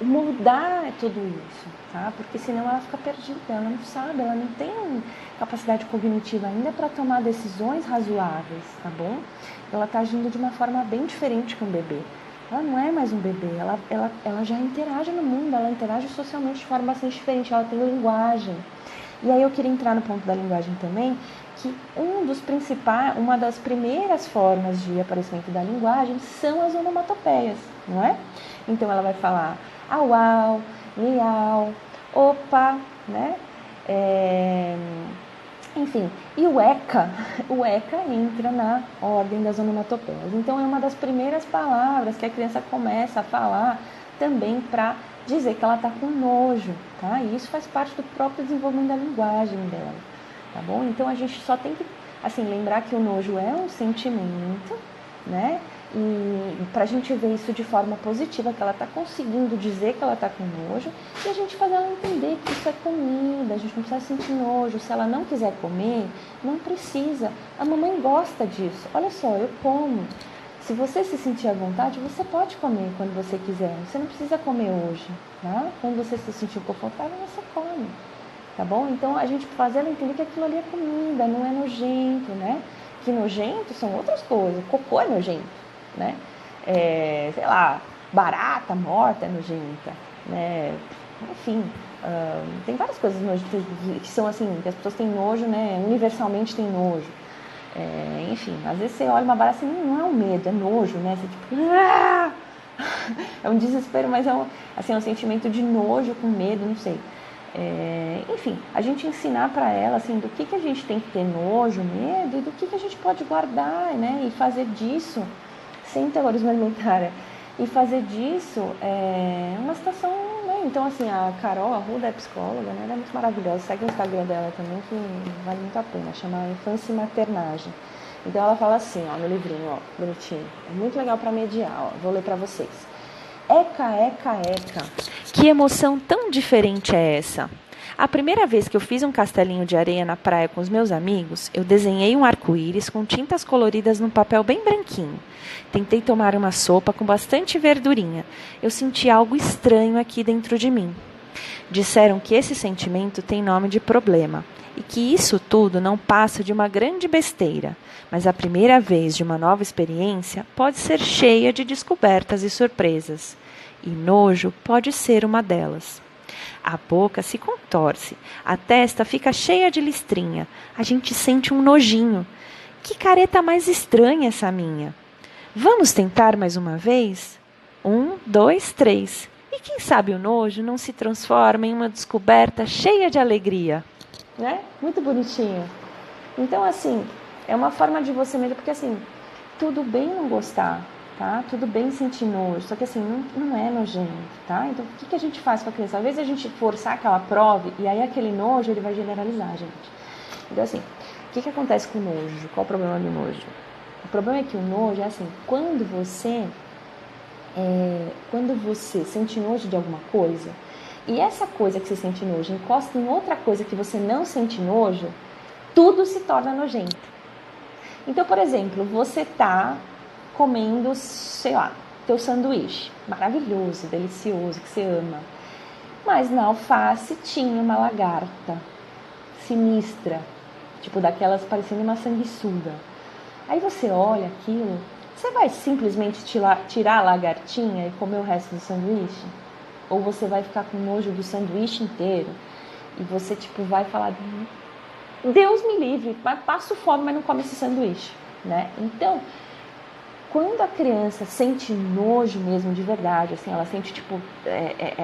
moldar tudo isso, tá? Porque senão ela fica perdida, ela não sabe, ela não tem capacidade cognitiva ainda para tomar decisões razoáveis, tá bom? Ela está agindo de uma forma bem diferente que um bebê. Ela não é mais um bebê, ela já interage no mundo, ela interage socialmente de forma bastante diferente, ela tem linguagem. E aí eu queria entrar no ponto da linguagem também, que uma das primeiras formas de aparecimento da linguagem são as onomatopeias, não é? Então ela vai falar au au, miau, opa, né? Enfim, e o ECA entra na ordem das onomatopeias. Então é uma das primeiras palavras que a criança começa a falar também para dizer que ela está com nojo, tá? E isso faz parte do próprio desenvolvimento da linguagem dela, tá bom? Então a gente só tem que, assim, lembrar que o nojo é um sentimento, né? e pra gente ver isso de forma positiva, que ela tá conseguindo dizer que ela tá com nojo, e a gente fazer ela entender que isso é comida, a gente não precisa sentir nojo. Se ela não quiser comer, não precisa. A mamãe gosta disso. Olha só, eu como. Se você se sentir à vontade, você pode comer quando você quiser. Você não precisa comer hoje, tá? Quando você se sentir confortável, você come, tá bom? Então, a gente fazer ela entender que aquilo ali é comida, não é nojento, né? Que nojento são outras coisas. Cocô é nojento, né? Sei lá, barata morta é nojenta, né? Enfim, tem várias coisas nojentas que são assim, que as pessoas têm nojo, né? Universalmente tem nojo. Enfim, às vezes você olha uma barata assim, não é um medo, é nojo, né? Você tipo, ah! É um desespero, mas é um sentimento de nojo com medo, não sei. Enfim, a gente ensinar para ela assim, do que a gente tem que ter nojo, medo, e do que a gente pode guardar, né? E fazer disso, sem terrorismo alimentar, e fazer disso uma situação, né? Então, assim, a Carol Arruda é psicóloga, né? Ela é muito maravilhosa. Segue o Instagram dela também, que vale muito a pena. Chama Infância e Maternagem. Então, ela fala assim, ó, no livrinho, ó, bonitinho. É muito legal para mediar, ó. Vou ler para vocês. Eca, eca, eca. Que emoção tão diferente é essa? A primeira vez que eu fiz um castelinho de areia na praia com os meus amigos, eu desenhei um arco-íris com tintas coloridas num papel bem branquinho. Tentei tomar uma sopa com bastante verdurinha. Eu senti algo estranho aqui dentro de mim. Disseram que esse sentimento tem nome de problema e que isso tudo não passa de uma grande besteira, mas a primeira vez de uma nova experiência pode ser cheia de descobertas e surpresas, e nojo pode ser uma delas. A boca se contorce, a testa fica cheia de listrinha, a gente sente um nojinho. Que careta mais estranha essa minha! Vamos tentar mais uma vez? 1, 2, 3. E quem sabe o nojo não se transforma em uma descoberta cheia de alegria. Né? Muito bonitinho. Então, assim, é uma forma de você mesmo, porque assim, tudo bem não gostar, tá? Tudo bem sentir nojo, só que assim, não é nojento, tá? Então, o que a gente faz com a criança? Às vezes a gente forçar que ela prove, e aí aquele nojo, ele vai generalizar, gente. Então, assim, o que acontece com o nojo? Qual o problema do nojo? O problema é que o nojo é assim, quando você sente nojo de alguma coisa, e essa coisa que você sente nojo encosta em outra coisa que você não sente nojo, tudo se torna nojento. Então, por exemplo, você tá comendo, sei lá, teu sanduíche, maravilhoso, delicioso, que você ama. Mas na alface tinha uma lagarta, sinistra, tipo daquelas parecendo uma sanguessuga. Aí você olha aquilo, você vai simplesmente tirar a lagartinha e comer o resto do sanduíche? Ou você vai ficar com nojo do sanduíche inteiro e você tipo vai falar, Deus me livre, passo fome, mas não come esse sanduíche, né? Então, quando a criança sente nojo mesmo de verdade, assim, ela sente tipo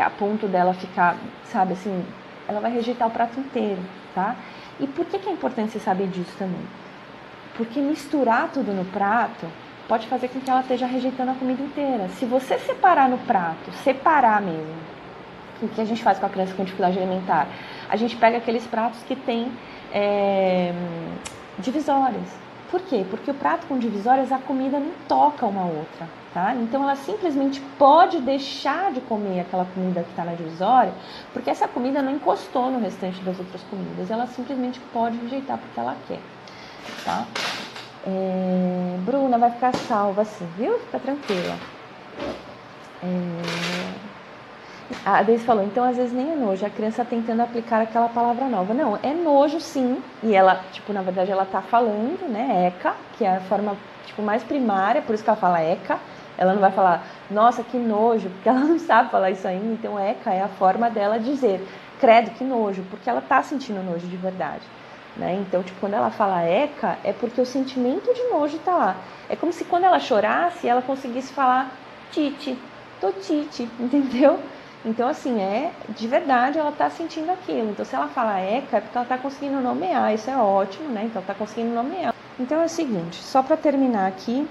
a ponto dela ficar, sabe, assim, ela vai rejeitar o prato inteiro, tá? E por que é importante você saber disso também? Porque misturar tudo no prato pode fazer com que ela esteja rejeitando a comida inteira. Se você separar no prato, separar mesmo, o que a gente faz com a criança com dificuldade alimentar? A gente pega aqueles pratos que tem divisórias. Por quê? Porque o prato com divisórias, a comida não toca uma outra, tá? Então ela simplesmente pode deixar de comer aquela comida que está na divisória, porque essa comida não encostou no restante das outras comidas. Ela simplesmente pode rejeitar porque ela quer, tá? Bruna, vai ficar salva assim, viu? Fica tranquila. A Deise falou, então às vezes nem é nojo, a criança tentando aplicar aquela palavra nova. Não, é nojo sim, e ela, tipo, na verdade ela tá falando, né, eca, que é a forma, tipo, mais primária, por isso que ela fala eca. Ela não vai falar, nossa, que nojo, porque ela não sabe falar isso ainda, então eca é a forma dela dizer, credo, que nojo, porque ela tá sentindo nojo de verdade. Né? Então, tipo, quando ela fala eca, é porque o sentimento de nojo tá lá. É como se quando ela chorasse, ela conseguisse falar tite, tô tite, entendeu? Então, assim, de verdade ela tá sentindo aquilo. Então, se ela fala eca, é porque ela tá conseguindo nomear, isso é ótimo, né? Então, ela tá conseguindo nomear. Então, é o seguinte, só pra terminar aqui,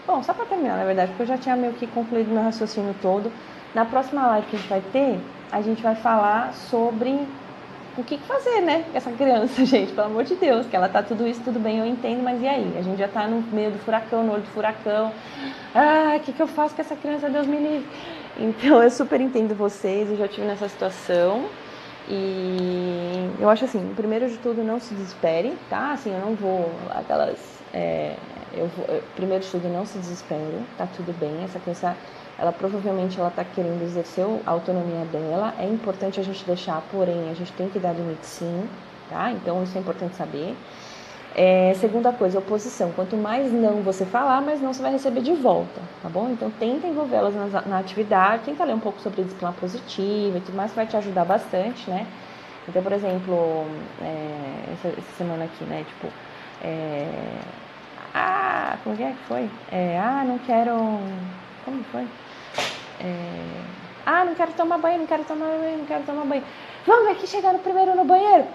bom, só pra terminar, na verdade, porque eu já tinha meio que concluído meu raciocínio todo. Na próxima live que a gente vai ter, a gente vai falar sobre o que fazer, né, com essa criança, gente, pelo amor de Deus, que ela tá tudo isso, tudo bem, eu entendo, mas e aí? A gente já tá no meio do furacão, no olho do furacão, o que eu faço com essa criança, Deus me livre. Então eu super entendo vocês, eu já tive nessa situação, e eu acho assim, primeiro de tudo, não se desespere, tá? Assim, eu não vou, primeiro de tudo, não se desespere, tá tudo bem, essa criança, ela provavelmente ela tá querendo exercer a autonomia dela, é importante a gente deixar, porém, a gente tem que dar limite sim, tá? Então, isso é importante saber. Segunda coisa, oposição. Quanto mais não você falar, mais não você vai receber de volta, tá bom? Então, tenta envolvê-las na atividade, tenta ler um pouco sobre disciplina positiva e tudo mais, que vai te ajudar bastante, né? Então, por exemplo, essa semana aqui, né, tipo, como é que foi? Não quero... Como foi? Não quero tomar banho, não quero tomar banho. Vamos aqui chegar primeiro no banheiro.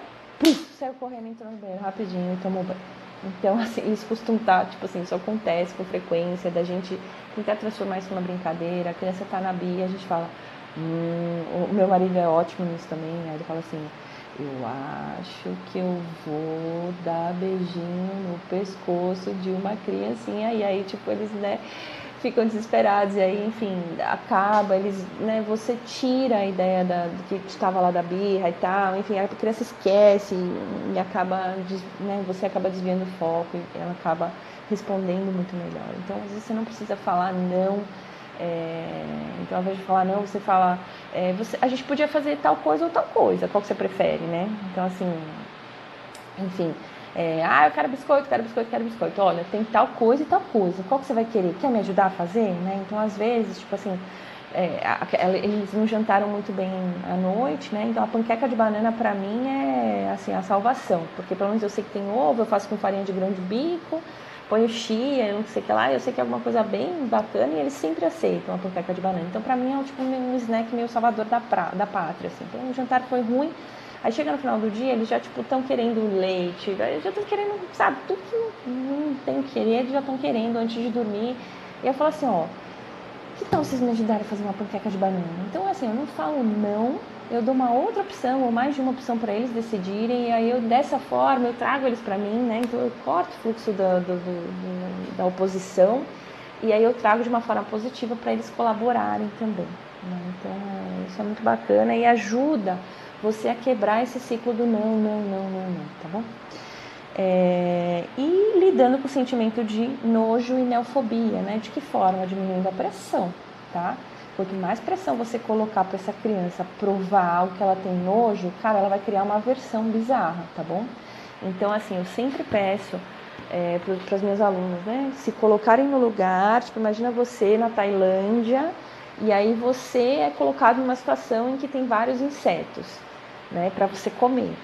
Saiu correndo, entrou no banheiro rapidinho e tomou banho. Então, assim, isso costuma estar, tipo assim, isso acontece com frequência, da gente tentar transformar isso numa brincadeira, a criança tá na bia, a gente fala, o meu marido é ótimo nisso também, aí ele fala assim, eu acho que eu vou dar beijinho no pescoço de uma criancinha, e aí, tipo, eles, né, ficam desesperados, e aí, enfim, acaba, eles, né, você tira a ideia do que estava lá da birra e tal, enfim, a criança esquece e acaba, né, você acaba desviando o foco e ela acaba respondendo muito melhor. Então, às vezes você não precisa falar não, então ao invés de falar não, você fala, a gente podia fazer tal coisa ou tal coisa, qual que você prefere, né? Então, assim, enfim... eu quero biscoito. Olha, tem tal coisa e tal coisa. Qual que você vai querer? Quer me ajudar a fazer? Né? Então, às vezes, tipo assim, eles não jantaram muito bem à noite, né? Então, a panqueca de banana, pra mim, é, assim, a salvação. Porque, pelo menos, eu sei que tem ovo, eu faço com farinha de grão de bico, ponho chia, eu não sei o que lá. Eu sei que é alguma coisa bem bacana e eles sempre aceitam a panqueca de banana. Então, pra mim, é tipo um snack meio salvador da pátria, assim. Então, o jantar foi ruim. Aí chega no final do dia, eles já, tipo, estão querendo leite, já estão querendo, sabe, tudo que não tem que querer, eles já estão querendo antes de dormir. E eu falo assim, que tal vocês me ajudarem a fazer uma panqueca de banana? Então, assim, eu não falo não, eu dou uma outra opção, ou mais de uma opção para eles decidirem, e aí eu, dessa forma, eu trago eles para mim, né, então eu corto o fluxo da oposição, e aí eu trago de uma forma positiva para eles colaborarem também, né? Então, isso é muito bacana e ajuda você a quebrar esse ciclo do não, tá bom? E lidando com o sentimento de nojo e neofobia, né? De que forma? Diminuindo a pressão, tá? Quanto mais pressão você colocar para essa criança provar algo que ela tem nojo, cara, ela vai criar uma aversão bizarra, tá bom? Então, assim, eu sempre peço para as minhas alunas, né? Se colocarem no lugar, tipo, imagina você na Tailândia e aí você é colocado numa situação em que tem vários insetos, né, para você comer.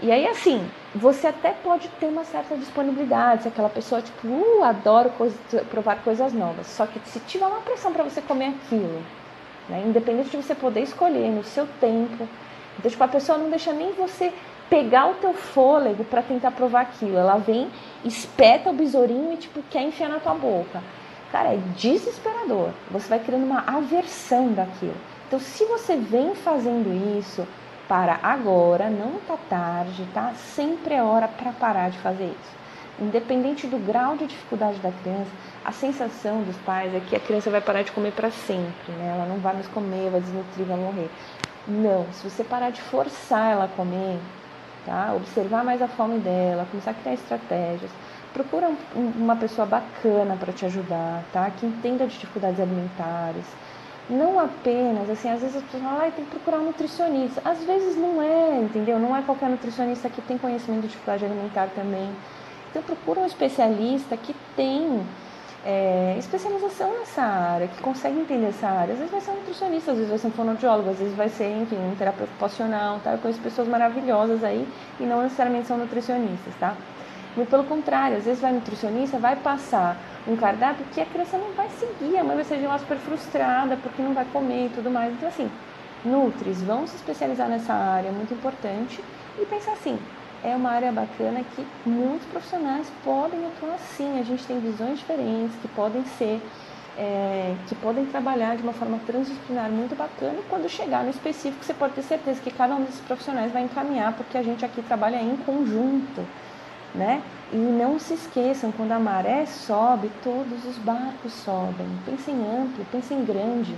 E aí, assim, você até pode ter uma certa disponibilidade, se aquela pessoa, tipo, adora provar coisas novas. Só que se tiver uma pressão para você comer aquilo, né, independente de você poder escolher no seu tempo, então, tipo, a pessoa não deixa nem você pegar o teu fôlego para tentar provar aquilo. Ela vem, espeta o besourinho e, tipo, quer enfiar na tua boca. Cara, é desesperador. Você vai criando uma aversão daquilo. Então, se você vem fazendo isso, para agora, não tá tarde, tá? Sempre é hora para parar de fazer isso. Independente do grau de dificuldade da criança, a sensação dos pais é que a criança vai parar de comer para sempre, né? Ela não vai mais comer, vai desnutrir, vai morrer. Não, se você parar de forçar ela a comer, tá? Observar mais a fome dela, começar a criar estratégias, procura uma pessoa bacana para te ajudar, tá? Que entenda de dificuldades alimentares. Não apenas, assim, às vezes as pessoas falam, tem que procurar um nutricionista. Às vezes não é, entendeu? Não é qualquer nutricionista que tem conhecimento de dificuldade alimentar também. Então procura um especialista que tem especialização nessa área, que consegue entender essa área. Às vezes vai ser um nutricionista, às vezes vai ser um fonoaudiólogo, às vezes vai ser, enfim, um terapeuta ocupacional, tá? Eu conheço pessoas maravilhosas aí e não necessariamente são nutricionistas, tá? Muito pelo contrário, às vezes vai nutricionista, vai passar um cardápio que a criança não vai seguir, a mãe vai ser de lá super frustrada porque não vai comer e tudo mais. Então, assim, nutris, vão se especializar nessa área, é muito importante, e pensar assim, é uma área bacana que muitos profissionais podem atuar assim, a gente tem visões diferentes que podem ser que podem trabalhar de uma forma transdisciplinar muito bacana, e quando chegar no específico, você pode ter certeza que cada um desses profissionais vai encaminhar, porque a gente aqui trabalha em conjunto, né? E não se esqueçam, quando a maré sobe, todos os barcos sobem. Pensem amplo, pensem grande,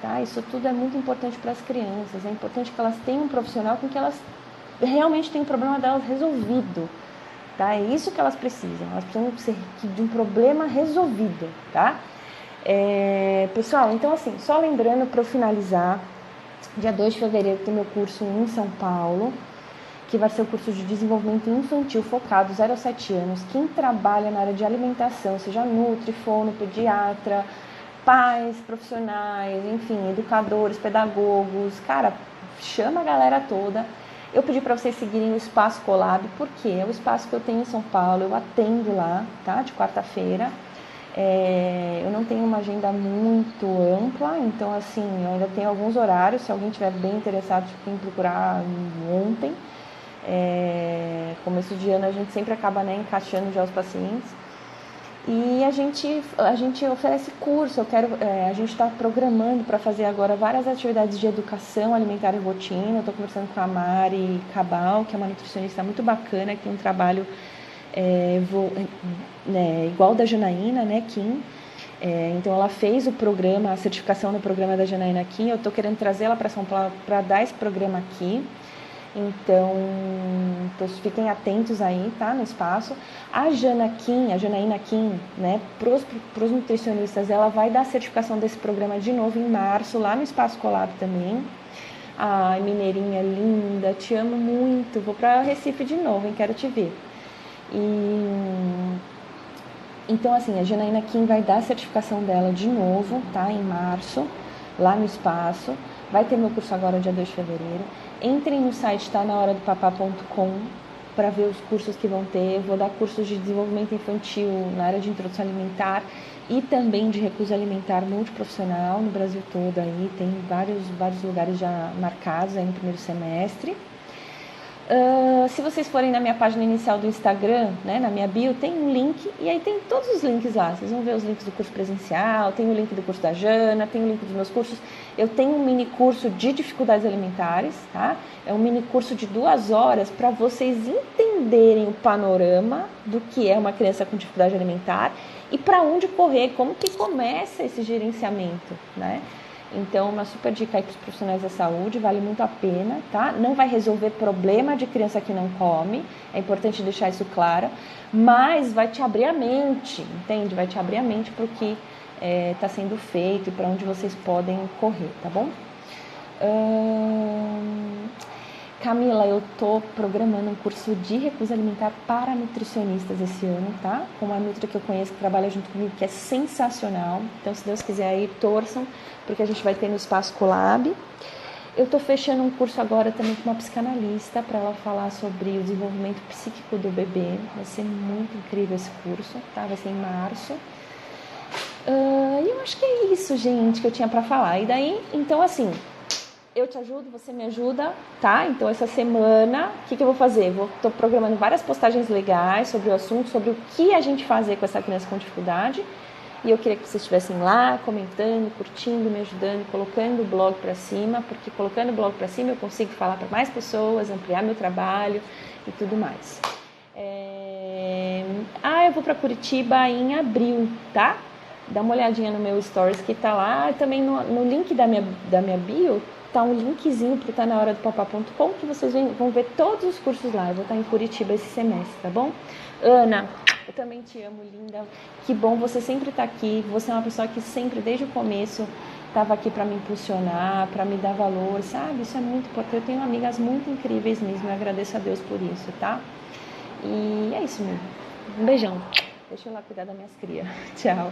tá? Isso tudo é muito importante para as crianças, é importante que elas tenham um profissional com que elas realmente tenham o problema delas resolvido, tá? É isso que elas precisam de um problema resolvido, tá? Pessoal, então assim, só lembrando para eu finalizar, dia 2 de fevereiro tem meu curso em São Paulo, que vai ser o curso de desenvolvimento infantil focado 0 a 7 anos. Quem trabalha na área de alimentação, seja nutri, fono, pediatra, pais, profissionais, enfim, educadores, pedagogos, cara, chama a galera toda. Eu pedi para vocês seguirem o Espaço Colab, porque é o espaço que eu tenho em São Paulo, eu atendo lá, tá? De quarta-feira. Eu não tenho uma agenda muito ampla, então assim, eu ainda tenho alguns horários, se alguém estiver bem interessado, tem que procurar ontem. Começo de ano a gente sempre acaba, né, encaixando já os pacientes. E a gente oferece curso, a gente está programando para fazer agora várias atividades de educação alimentar e rotina. Eu estou conversando com a Mari Cabal, que é uma nutricionista muito bacana, que tem um trabalho igual da Janaína, né, Kim. Então ela fez o programa, a certificação no programa da Janaína Kim. Eu estou querendo trazer ela para São Paulo para dar esse programa aqui. Então, fiquem atentos aí, tá, no espaço. A Janaína Kim, né, pros nutricionistas, ela vai dar a certificação desse programa de novo em março, lá no Espaço Colab também. Ai, mineirinha linda, te amo muito, vou para Recife de novo, hein, quero te ver. Então, assim, a Janaína Kim vai dar a certificação dela de novo, tá, em março, lá no espaço. Vai ter meu curso agora, dia 2 de fevereiro. Entrem no site tanahoradopapá.com para ver os cursos que vão ter. Eu vou dar cursos de desenvolvimento infantil na área de introdução alimentar e também de recurso alimentar multiprofissional no Brasil todo. Aí tem vários lugares já marcados aí no primeiro semestre. Se vocês forem na minha página inicial do Instagram, né, na minha bio, tem um link, e aí tem todos os links lá. Vocês vão ver os links do curso presencial, tem o link do curso da Jana, tem o link dos meus cursos. Eu tenho um mini curso de dificuldades alimentares, tá? É um mini curso de 2 horas para vocês entenderem o panorama do que é uma criança com dificuldade alimentar e para onde correr, como que começa esse gerenciamento, né? Então, uma super dica aí para os profissionais da saúde, vale muito a pena, tá? Não vai resolver problema de criança que não come, é importante deixar isso claro, mas vai te abrir a mente, entende? Vai te abrir a mente para o que está sendo feito e para onde vocês podem correr, tá bom? Camila, eu tô programando um curso de recurso alimentar para nutricionistas esse ano, tá? Com uma nutri que eu conheço, que trabalha junto comigo, que é sensacional. Então, se Deus quiser aí, torçam, porque a gente vai ter no Espaço Colab. Eu tô fechando um curso agora também com uma psicanalista para ela falar sobre o desenvolvimento psíquico do bebê. Vai ser muito incrível esse curso, tá? Vai ser em março. E eu acho que é isso, gente, que eu tinha para falar. E daí, então assim, eu te ajudo, você me ajuda, tá? Então essa semana, o que eu vou fazer? Tô programando várias postagens legais sobre o assunto, sobre o que a gente fazer com essa criança com dificuldade. E eu queria que vocês estivessem lá, comentando, curtindo, me ajudando, colocando o blog para cima, porque colocando o blog para cima eu consigo falar para mais pessoas, ampliar meu trabalho e tudo mais. Eu vou para Curitiba em abril, tá? Dá uma olhadinha no meu stories que tá lá. Também no link da minha bio tá um linkzinho pro tanahoradopapá.com que vocês vão ver todos os cursos lá. Eu vou estar em Curitiba esse semestre, tá bom? Ana, eu também te amo, linda. Que bom você sempre tá aqui. Você é uma pessoa que sempre, desde o começo, estava aqui para me impulsionar, para me dar valor, sabe? Isso é muito importante. Eu tenho amigas muito incríveis mesmo. Eu agradeço a Deus por isso, tá? E é isso mesmo. Um beijão. Deixa eu lá cuidar das minhas crias. Tchau.